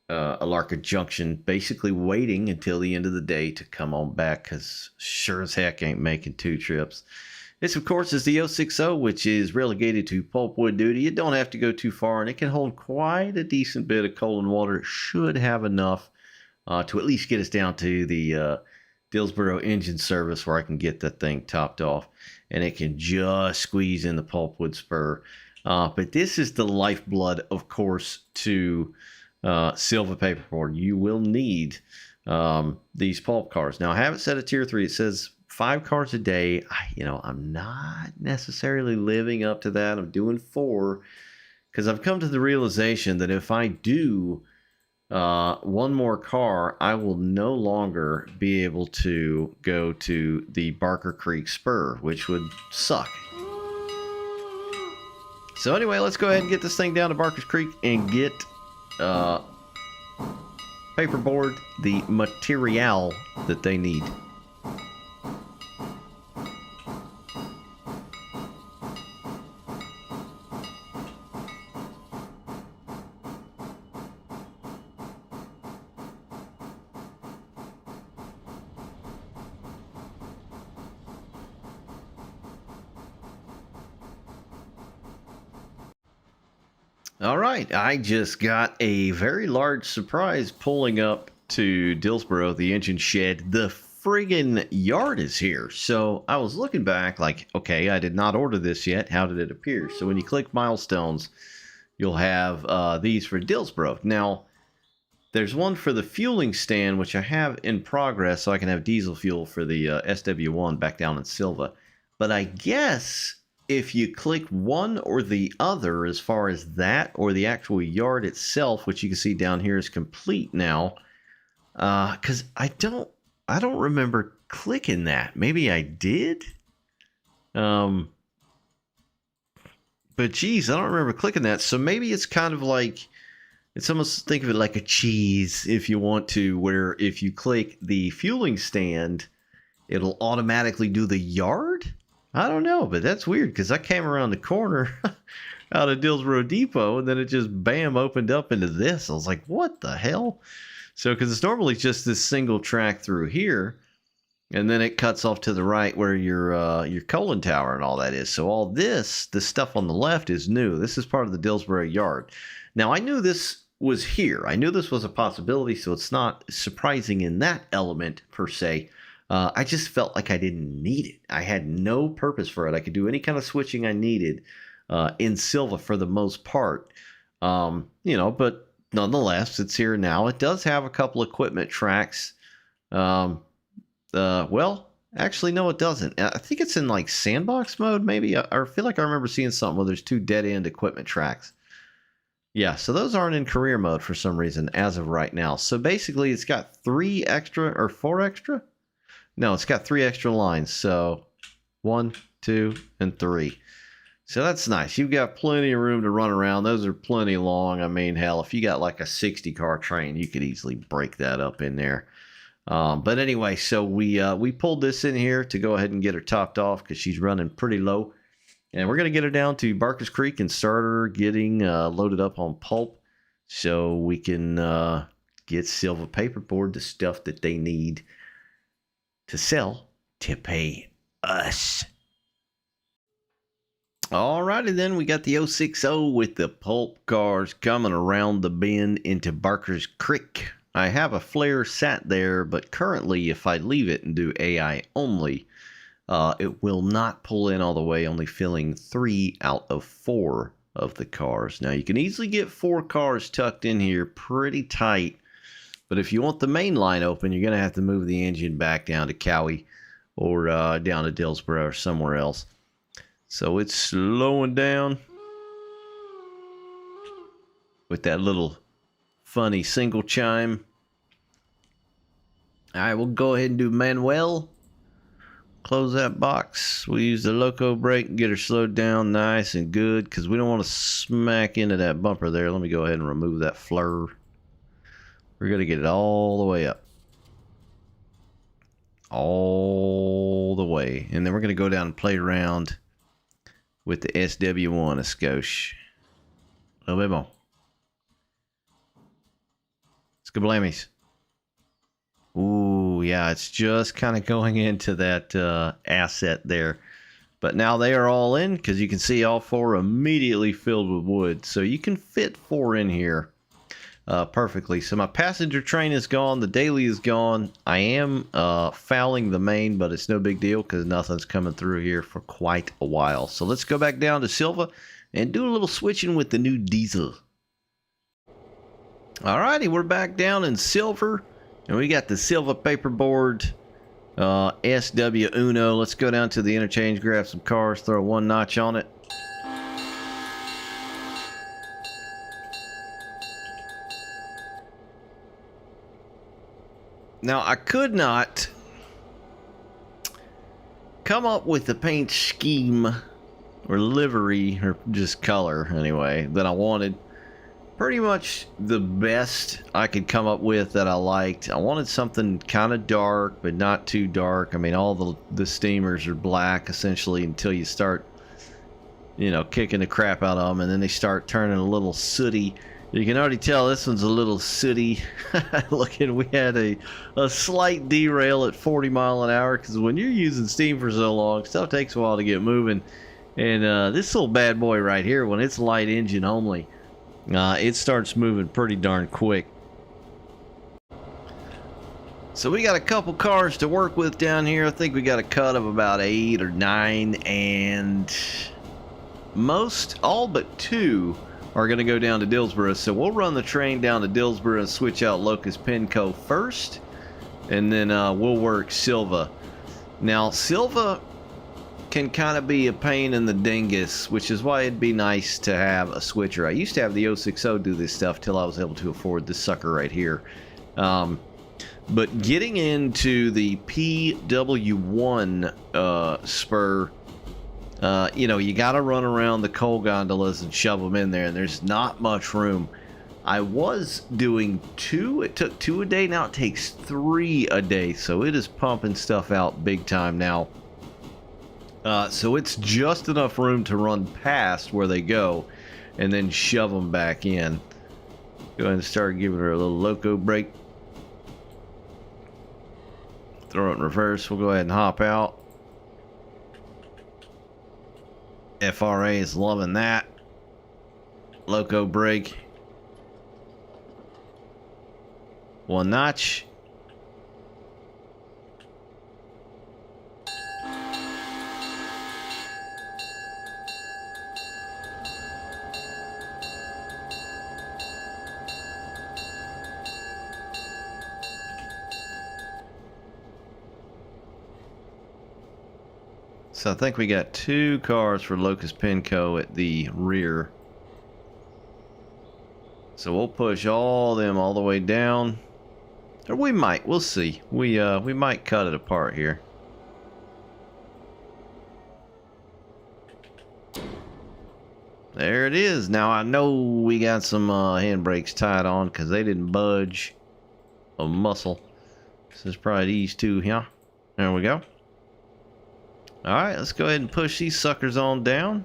Alara Junction, basically waiting until the end of the day to come on back because sure as heck ain't making 2 trips. This, of course, is the 060, which is relegated to pulpwood duty. You don't have to go too far, and it can hold quite a decent bit of coal and water. It should have enough to at least get us down to the Dillsboro engine service where I can get that thing topped off, and it can just squeeze in the pulpwood spur. But this is the lifeblood, of course, to Silva paperboard. You will need these pulp cars. Now, I have it set at tier 3. It says 5 cars a day. I'm not necessarily living up to that. I'm doing 4 because I've come to the realization that if I do one more car, I will no longer be able to go to the Barker Creek Spur, which would suck. So anyway, let's go ahead and get this thing down to Barker's Creek and get paperboard, the material that they need. All right, I just got a very large surprise pulling up to Dillsboro, the engine shed. The friggin' yard is here. So I was looking back like, okay, I did not order this yet. How did it appear? So when you click milestones, you'll have these for Dillsboro. Now, there's one for the fueling stand, which I have in progress so I can have diesel fuel for the SW1 back down in Silva. But I guess if you click one or the other as far as that or the actual yard itself, which you can see down here is complete now, because I don't remember clicking that. Maybe I did, but geez, I don't remember clicking that. So maybe it's kind of like, it's almost, think of it like a cheese if you want to, where if you click the fueling stand, it'll automatically do the yard. I don't know, but that's weird because I came around the corner out of Dillsboro Depot and then it just bam opened up into this. I was like, what the hell? So because it's normally just this single track through here, and then it cuts off to the right where your cooling tower and all that is. So all this stuff on the left is new. This is part of the Dillsboro yard. Now I knew this was here. I knew this was a possibility, so it's not surprising in that element per se. I just felt like I didn't need it. I had no purpose for it. I could do any kind of switching I needed in Silva for the most part. But nonetheless, it's here now. It does have a couple equipment tracks. Well, actually, no, it doesn't. I think it's in like sandbox mode, maybe. I feel like I remember seeing something where there's 2 dead-end equipment tracks. Yeah, so those aren't in career mode for some reason as of right now. So basically, it's got 3 extra or 4 extra? No, it's got 3 extra lines. So 1, 2, and 3. So that's nice. You've got plenty of room to run around. Those are plenty long. I mean, hell, if you got like a 60-car train, you could easily break that up in there. But anyway, so we pulled this in here to go ahead and get her topped off because she's running pretty low. And we're going to get her down to Barker's Creek and start her getting loaded up on pulp so we can get Silva paperboard, the stuff that they need to sell to pay us. Alrighty then, we got the 060 with the pulp cars coming around the bend into Barker's Creek. I have a flare sat there, but currently if I leave it and do AI only, it will not pull in all the way, only filling 3 out of 4 of the cars. Now you can easily get 4 cars tucked in here pretty tight, but if you want the main line open, you're going to have to move the engine back down to Cowie or down to Dillsboro or somewhere else. So it's slowing down with that little funny single chime. All right, we'll go ahead and do manual. Close that box. We'll use the loco brake and get her slowed down nice and good because we don't want to smack into that bumper there. Let me go ahead and remove that flare. We're going to get it all the way up. all the way. And then we're going to go down and play around with the SW1 a skosh. A little bit more. Skablamies. Ooh, yeah, it's just kind of going into that asset there. But now they are all in because you can see all four immediately filled with wood. So you can fit four in here perfectly. So my passenger train is gone. The daily is gone. I am fouling the main, but it's no big deal because nothing's coming through here for quite a while. So let's go back down to Silva and do a little switching with the new diesel. Alrighty, we're back down in Silva. And we got the Silva paperboard SW Uno. Let's go down to the interchange, grab some cars, throw one notch on it. Now, I could not come up with the paint scheme or livery, or just color anyway, that I wanted. Pretty much the best I could come up with that I liked. I wanted something kind of dark, but not too dark. I mean, all the steamers are black essentially until you start, you know, kicking the crap out of them, and then they start turning a little sooty. You can already tell this one's a little sooty looking. We had a slight derail at 40 mile an hour because when you're using steam for so long, stuff takes a while to get moving. And this little bad boy right here, when it's light engine only, it starts moving pretty darn quick. So we got a couple cars to work with down here. I think we got a cut of about 8 or 9, and all but 2 are going to go down to Dillsboro. So we'll run the train down to Dillsboro and switch out Locus Penco first, and then we'll work Silva. Now Silva can kind of be a pain in the dingus, which is why it'd be nice to have a switcher. I used to have the 060 do this stuff till I was able to afford this sucker right here. But getting into the PW1 spur, you know, you got to run around the coal gondolas and shove them in there, and there's not much room. I was doing 2. It took 2 a day. Now it takes 3 a day, so it is pumping stuff out big time now. So it's just enough room to run past where they go and then shove them back in. Go ahead and start giving her a little loco brake. Throw it in reverse. We'll go ahead and hop out. FRA is loving that. Loco brake. One notch. So I think we got 2 cars for Locus Penco at the rear. So we'll push all them all the way down. Or we might, we'll see. We might cut it apart here. There it is. Now I know we got some handbrakes tied on because they didn't budge a muscle. This is probably these 2 here. There we go. Alright, let's go ahead and push these suckers on down.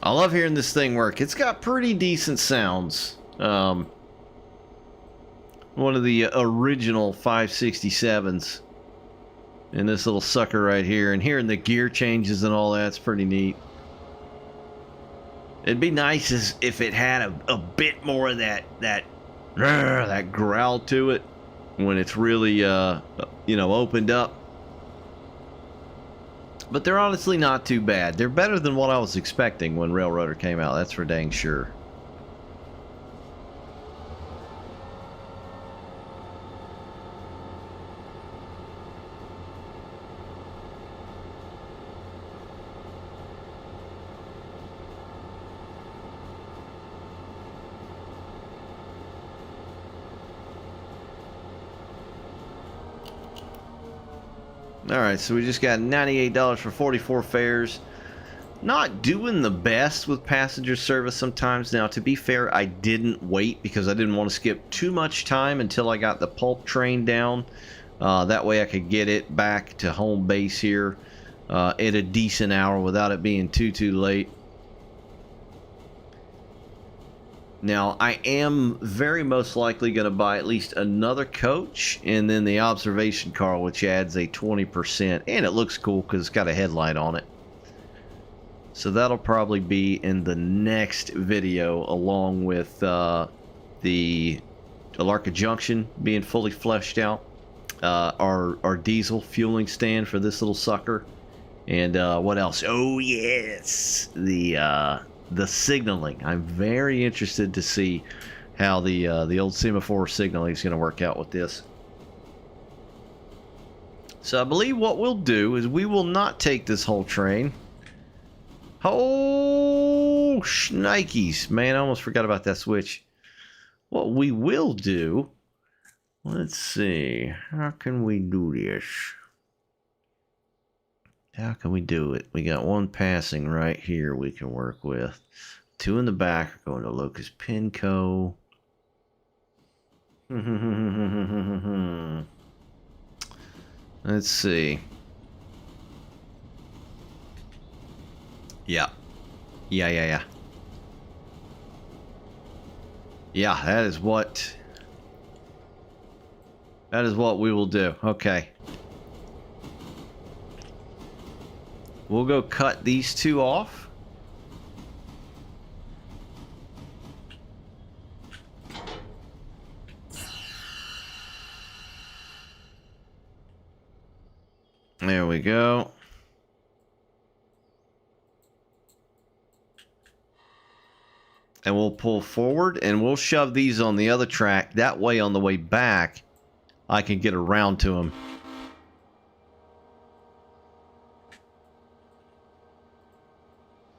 I love hearing this thing work. It's got pretty decent sounds. One of the original 567s in this little sucker right here, and hearing the gear changes and all that's pretty neat. It'd be nice if it had a bit more of that growl to it when it's really you know, opened up. But they're honestly not too bad. They're better than what I was expecting when Railroader came out. That's for dang sure. Alright, so we just got $98 for 44 fares. not doing the best with passenger service sometimes. Now, to be fair, I didn't wait because I didn't want to skip too much time until I got the pulp train down. That way I could get it back to home base here at a decent hour without it being too late. Now, I am very most likely going to buy at least another coach and then the observation car, which adds a 20%. And it looks cool because it's got a headlight on it. So that'll probably be in the next video, along with the Alara Junction being fully fleshed out. Our diesel fueling stand for this little sucker. And what else? Oh, yes! The signaling. I'm very interested to see how the old semaphore signaling is going to work out with this. So I believe what we'll do is we will not take this whole train. Oh, shnikes. Man, I almost forgot about that switch. What we will do, let's see. How can we do this? How can we do it? We got one passing right here we can work with. Two in the back are going to Locus Pinco. Let's see. Yeah. Yeah, that is what we will do. Okay. We'll go cut these two off. There we go. And we'll pull forward and we'll shove these on the other track. That way on the way back, I can get around to them.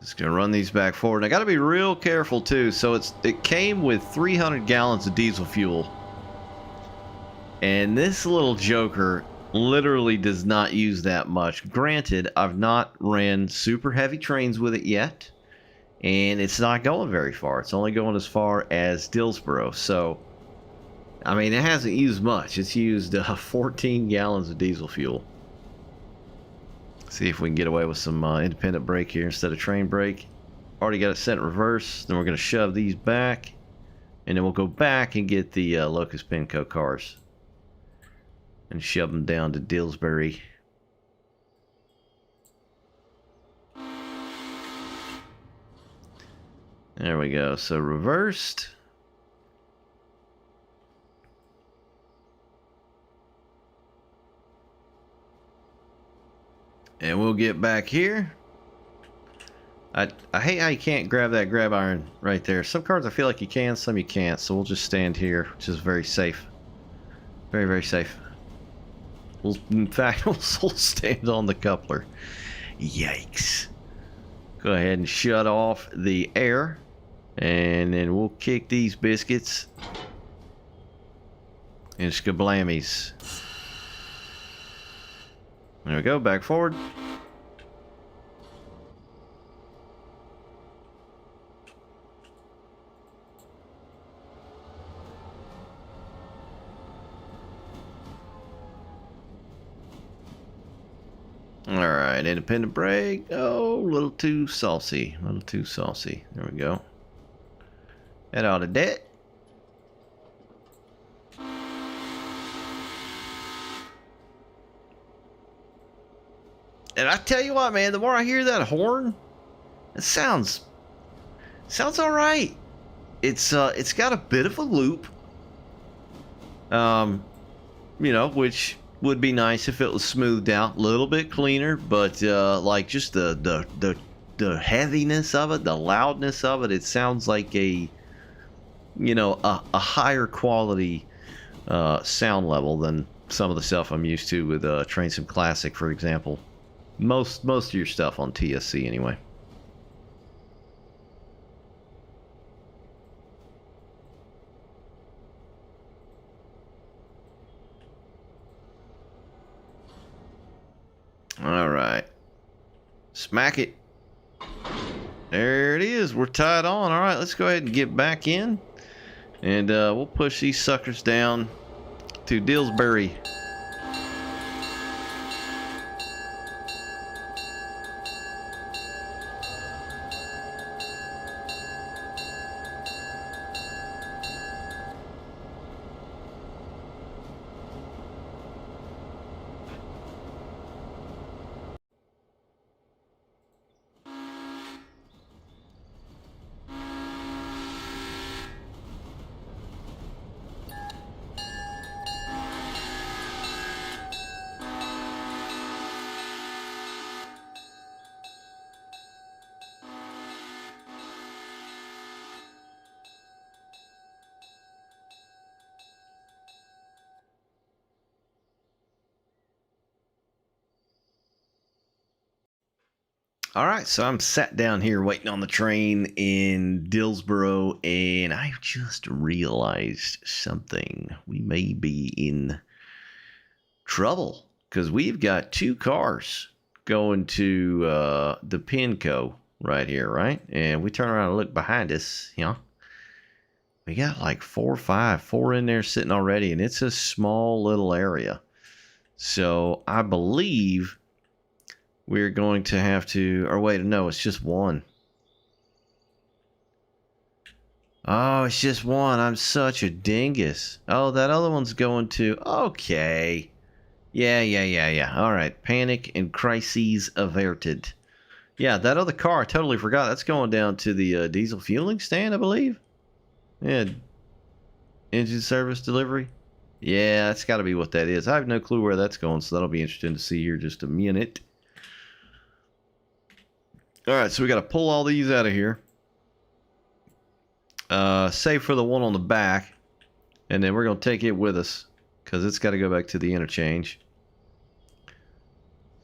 Just gonna run these back forward. I gotta be real careful too. So it came with 300 gallons of diesel fuel. And this little joker literally does not use that much. Granted, I've not ran super heavy trains with it yet. And it's not going very far. It's only going as far as Dillsboro. So, I mean, it hasn't used much. It's used 14 gallons of diesel fuel. See if we can get away with some independent brake here instead of train brake. Already got it set in reverse. Then we're going to shove these back. And then we'll go back and get the Locus Pinco cars. And shove them down to Dillsboro. There we go. So reversed. And we'll get back here. I hate how you can't grab that grab iron right there. Some cars I feel like you can, some you can't. So we'll just stand here, which is very safe. Very, very safe. In fact, we'll stand on the coupler. Yikes. Go ahead and shut off the air. And then we'll kick these biscuits. And skablammies. There we go, back forward. Alright, independent brake. Oh, a little too saucy. A little too saucy. There we go. That ought to do it. And I tell you what, man, the more I hear that horn, it sounds all right. It's got a bit of a loop. You know, which would be nice if it was smoothed out a little bit cleaner, but like just the heaviness of it, the loudness of it, it sounds like a, you know, a higher quality sound level than some of the stuff I'm used to with Train Sim Classic, for example. Most of your stuff on TSC anyway. All right, smack it. There it is. We're tied on. All right, let's go ahead and get back in. And we'll push these suckers down to Dillsboro. All right, so I'm sat down here waiting on the train in Dillsboro, and I just realized something. We may be in trouble because we've got two cars going to the Pinco right here, right? And we turn around and look behind us, you know. We got like four in there sitting already, and it's a small little area. So I believe we're going to have to, or wait, no, it's just one. Oh, it's just one. I'm such a dingus. Oh, that other one's going to, okay. Yeah. All right, panic and crises averted. Yeah, that other car, I totally forgot. That's going down to the diesel fueling stand, I believe. Yeah, engine service delivery. Yeah, that's got to be what that is. I have no clue where that's going, so that'll be interesting to see here just a minute. All right, so we got to pull all these out of here. Save for the one on the back, and then we're going to take it with us because it's got to go back to the interchange.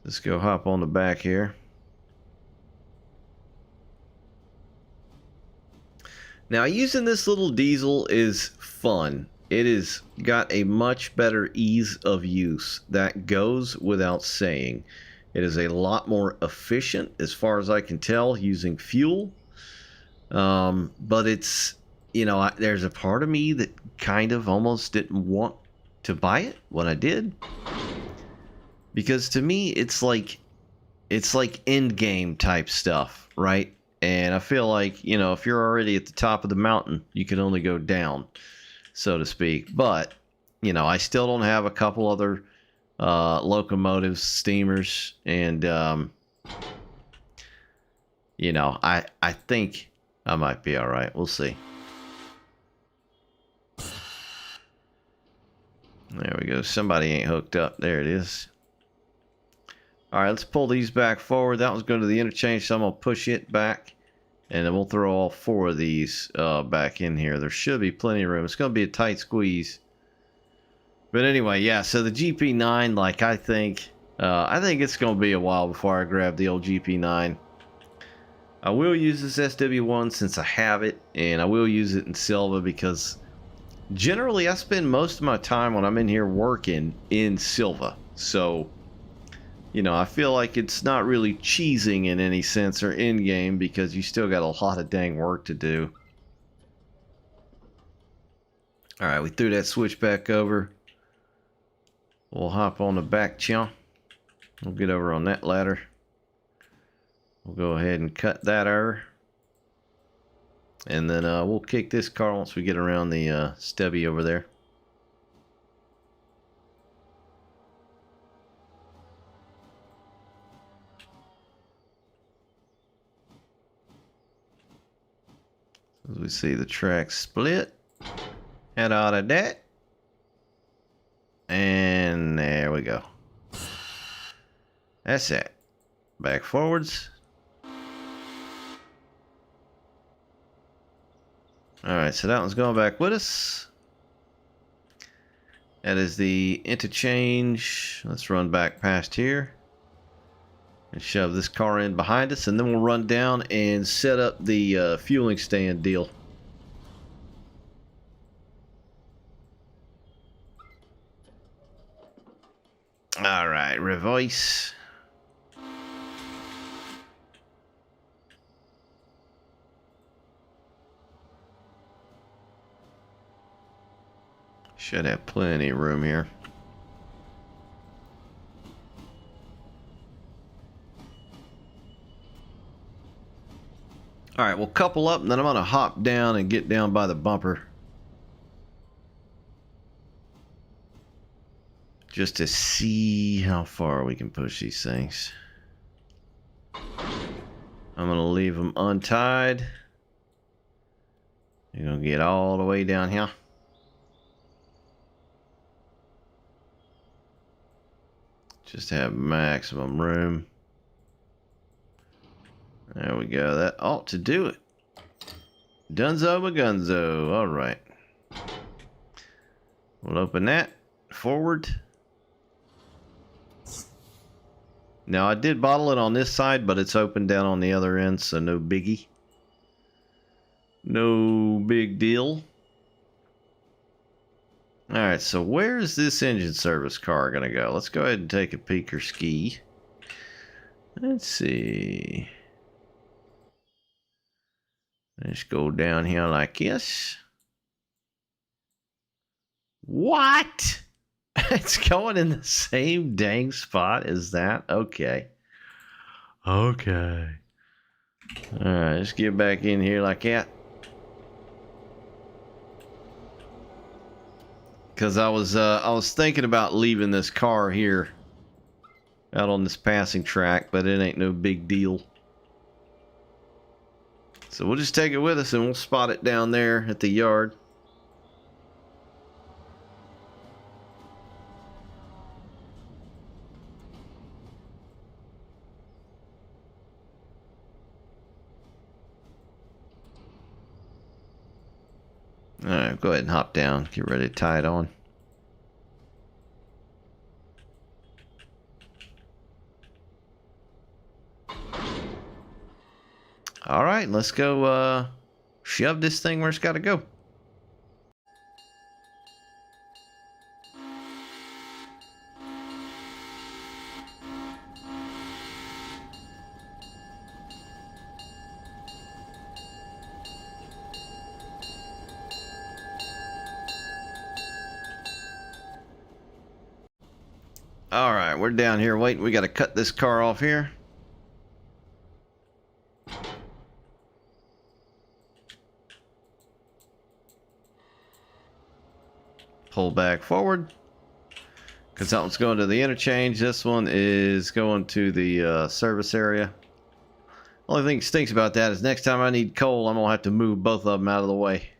Let's go hop on the back here. Now, using this little diesel is fun. It has got a much better ease of use. That goes without saying. It is a lot more efficient, as far as I can tell, using fuel. But it's, you know, there's a part of me that kind of almost didn't want to buy it when I did. Because to me, it's like end game type stuff, right? And I feel like, you know, if you're already at the top of the mountain, you can only go down, so to speak. But, you know, I still don't have a couple other locomotives, steamers, and you know, I think I might be all right. We'll see. There we go. Somebody ain't hooked up. There it is. All right, let's pull these back forward. That one's going to the interchange, so I'm going to push it back, and then we'll throw all four of these back in here. There should be plenty of room. It's going to be a tight squeeze. But anyway, yeah, so the GP9, like, I think it's going to be a while before I grab the old GP9. I will use this SW1 since I have it, and I will use it in Silva because generally I spend most of my time when I'm in here working in Silva. So, you know, I feel like it's not really cheesing in any sense or in-game because you still got a lot of dang work to do. All right, we threw that switch back over. We'll hop on the back channel. We'll get over on that ladder. We'll go ahead and cut that over. And then we'll kick this car once we get around the stubby over there. As we see the track split. Head out of that. And there we go. That's it. Back forwards. Alright, so that one's going back with us. That is the interchange. Let's run back past here. And shove this car in behind us. And then we'll run down and set up the fueling stand deal. Alright, reverse. Should have plenty of room here. All right, we'll couple up and then I'm gonna hop down and get down by the bumper. Just to see how far we can push these things. I'm gonna leave them untied. You're gonna get all the way down here. Just to have maximum room. There we go. That ought to do it. Dunzo Magunzo. All right. We'll open that. Forward. Now, I did bottle it on this side, but it's open down on the other end, so no biggie. No big deal. Alright, so where's this engine service car going to go? Let's go ahead and take a peek or ski. Let's see. Let's go down here like this. What? It's going in the same dang spot as that? Okay. Okay. Alright, let's get back in here like that. Because I was thinking about leaving this car here out on this passing track, but it ain't no big deal. So we'll just take it with us and we'll spot it down there at the yard. Alright, go ahead and hop down. Get ready to tie it on. Alright, let's go shove this thing where it's got to go. Alright, we're down here waiting. We got to cut this car off here. Pull back forward. Because that one's going to the interchange. This one is going to the service area. Only thing that stinks about that is next time I need coal, I'm going to have to move both of them out of the way.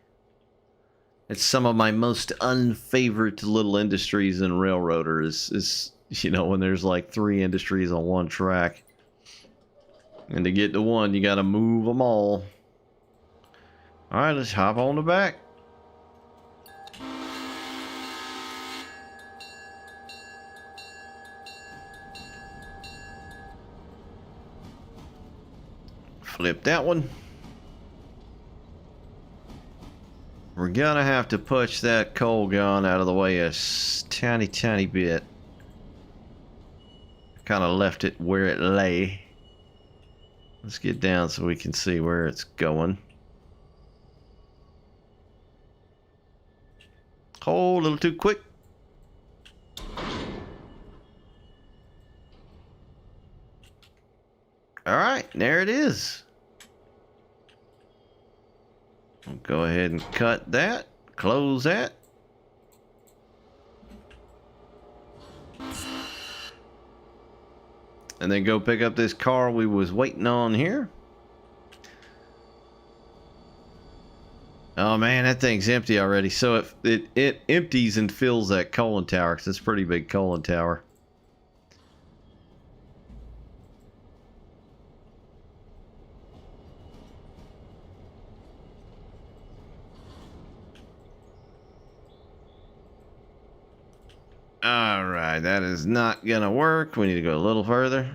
It's some of my most unfavorite little industries in railroader is you know, when there's like 3 industries on one track. And to get to one, you got to move them all. Alright, let's hop on the back. Flip that one. We're gonna have to push that coal gun out of the way a tiny bit. Kind of left it where it lay. Let's get down so we can see where it's going. Oh, a little too quick. Alright, there it is. We'll go ahead and cut that. Close that. And then go pick up this car we was waiting on here. Oh man, that thing's empty already. So it empties and fills that coaling tower, because it's a pretty big coaling tower. Alright, that is not gonna work. We need to go a little further.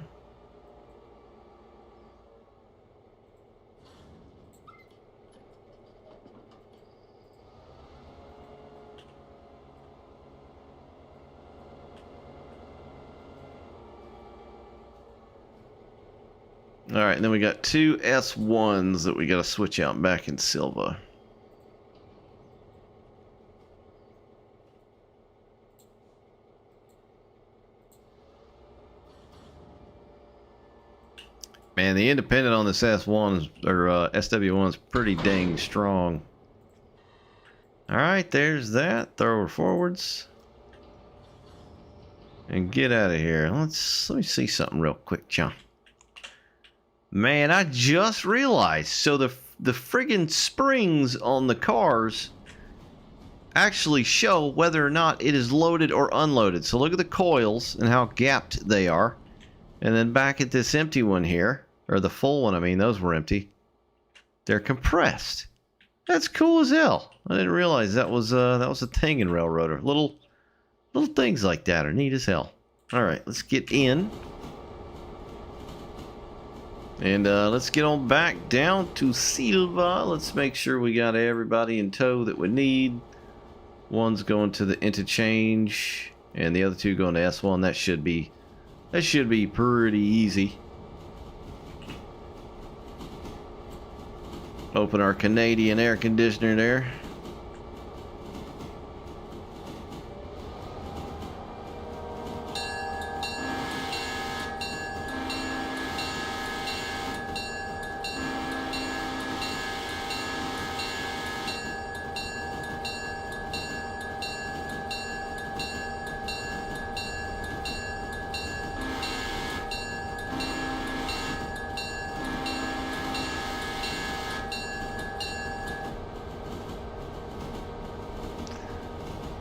Alright, and then we got 2 S1s that we gotta switch out back in Silva. Man, the independent on this S1 or SW1 is pretty dang strong. All right, there's that. Throw her forwards. And get out of here. Let me see something real quick, John. Man, I just realized. So the friggin' springs on the cars actually show whether or not it is loaded or unloaded. So look at the coils and how gapped they are. And then back at this empty one here, or the full one, I mean, those were empty. They're compressed. That's cool as hell. I didn't realize that was a thing in Railroader. Little things like that are neat as hell. All right, let's get in. And let's get on back down to Silva. Let's make sure we got everybody in tow that we need. One's going to the interchange, and the other two going to S1. That should be pretty easy. Open our Canadian air conditioner there.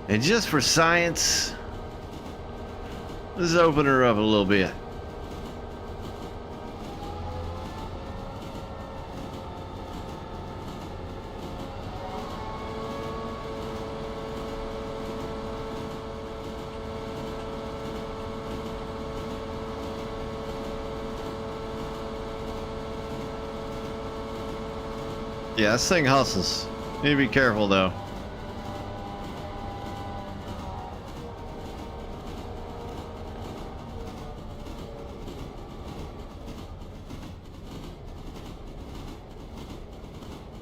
And just for science, let's open her up a little bit. Yeah, this thing hustles. Need to be careful though.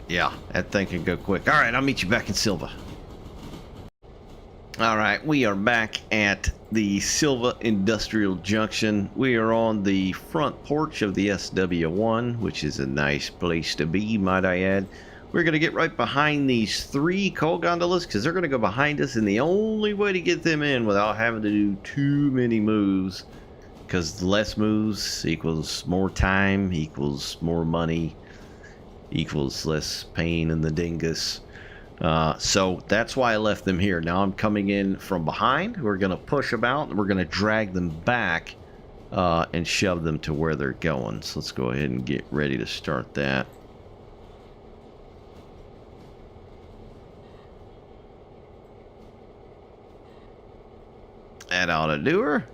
Yeah, that thing can go quick. All right, I'll meet you back in Silva. All right, we are back at the Silva Industrial Junction. We are on the front porch of the SW1, which is a nice place to be, might I add. We're going to get right behind these 3 coal gondolas because they're going to go behind us, and the only way to get them in without having to do too many moves, because less moves equals more time, equals more money, equals less pain in the dingus. So that's why I left them here. Now I'm coming in from behind. We're going to push about, and we're going to drag them back and shove them to where they're going. So let's go ahead and get ready to start that. That ought to do her.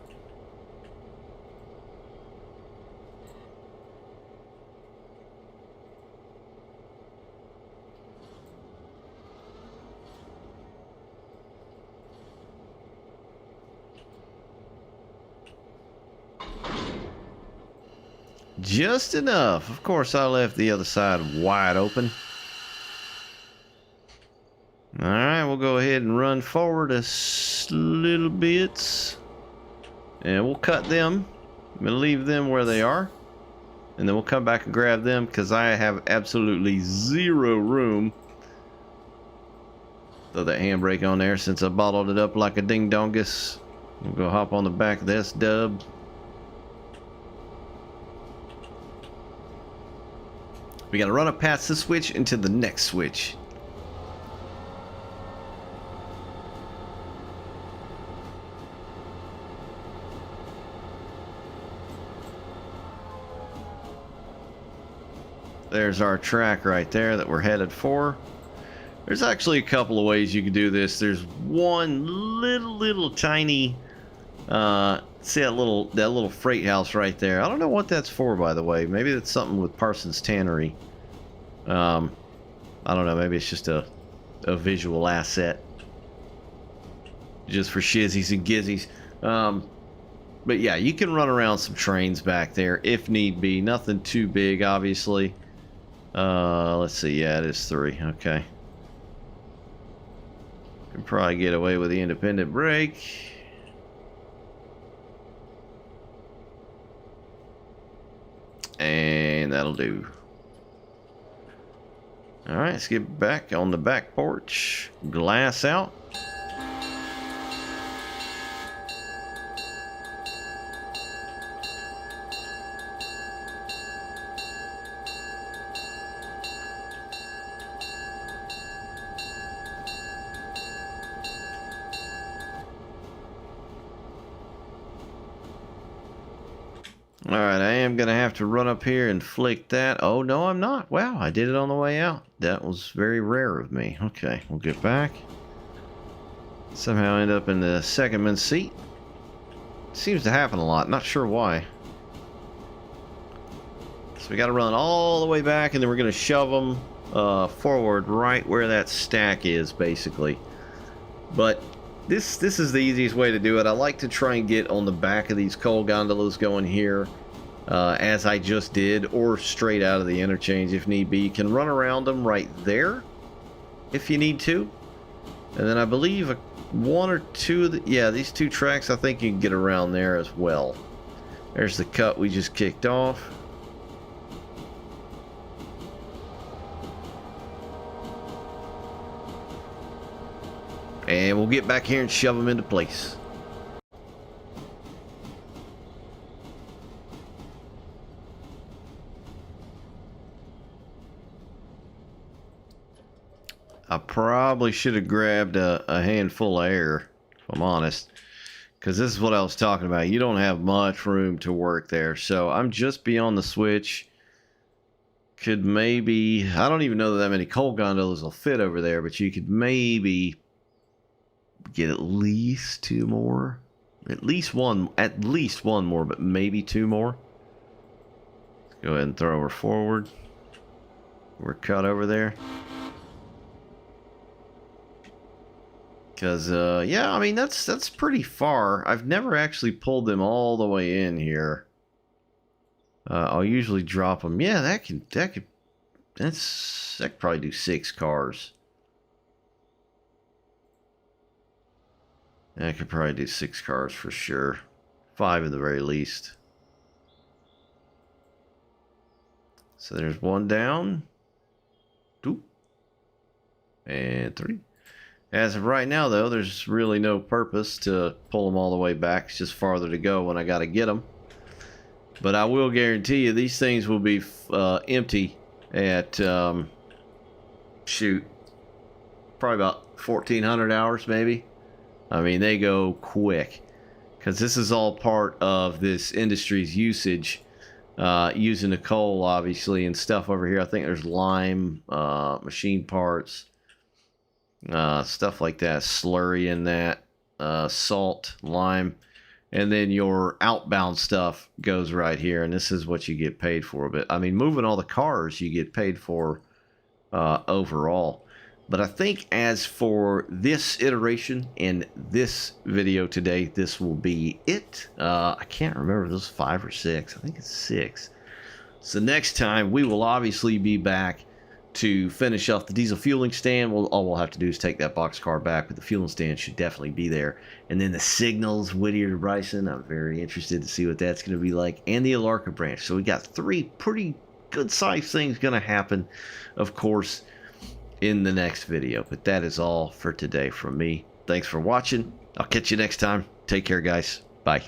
Just enough. Of course, I left the other side wide open. Alright, we'll go ahead and run forward a little bit. And we'll cut them. I'm going to leave them where they are. And then we'll come back and grab them because I have absolutely zero room. Throw that handbrake on there since I bottled it up like a ding-dongus. We'll go hop on the back of this dub. We gotta run up past this switch into the next switch. There's our track right there that we're headed for. There's actually a couple of ways you can do this. There's one little tiny see that little freight house right there. I don't know what that's for, by the way. Maybe that's something with Parsons Tannery. I don't know. Maybe it's just a visual asset, just for shizzies and gizzies. But yeah, you can run around some trains back there if need be. Nothing too big, obviously. Let's see. Yeah, it is 3. Okay. Can probably get away with the independent brake. And And that'll do. Alright, let's get back on the back porch. Glass out. Alright, I am going to have to run up here and flick that. Oh, no, I'm not. Wow, I did it on the way out. That was very rare of me. Okay, we'll get back. Somehow end up in the second man seat. Seems to happen a lot. Not sure why. So we got to run all the way back, and then we're going to shove them forward right where that stack is, basically. But this is the easiest way to do it. I like to try and get on the back of these coal gondolas going here, as I just did, or straight out of the interchange if need be. You can run around them right there if you need to. And then I believe one or two of the, yeah, these two tracks, I think you can get around there as well. There's the cut we just kicked off. And we'll get back here and shove them into place. I probably should have grabbed a handful of air, if I'm honest. Because this is what I was talking about. You don't have much room to work there. So I'm just beyond the switch. Could maybe, I don't even know that many coal gondolas will fit over there, but you could maybe get at least two more, at least one more, but maybe two more. Let's go ahead and throw her forward. We're cut over there because yeah, I mean that's pretty far. I've never actually pulled them all the way in here. I'll usually drop them. Yeah, that could probably do 6 cars. I could probably do 6 cars for sure. 5 at the very least. So there's 1 down. 2. And 3. As of right now, though, there's really no purpose to pull them all the way back. It's just farther to go when I got to get them. But I will guarantee you these things will be empty at, shoot, probably about 1,400 hours maybe. I mean, they go quick because this is all part of this industry's usage, using the coal, obviously, and stuff over here. I think there's lime, machine parts, stuff like that, slurry in that, salt, lime, and then your outbound stuff goes right here, and this is what you get paid for. But, I mean, moving all the cars you get paid for overall. But I think as for this iteration in this video today, this will be it. I can't remember if this was 5 or 6. I think it's 6. So next time we will obviously be back to finish off the diesel fueling stand. All we'll have to do is take that boxcar back, but the fueling stand should definitely be there. And then the signals, Whittier to Bryson, I'm very interested to see what that's going to be like. And the Alara branch. So we got 3 pretty good-sized things going to happen, of course, in the next video. But that is all for today from me. Thanks for watching. I'll catch you next time. Take care, guys. Bye.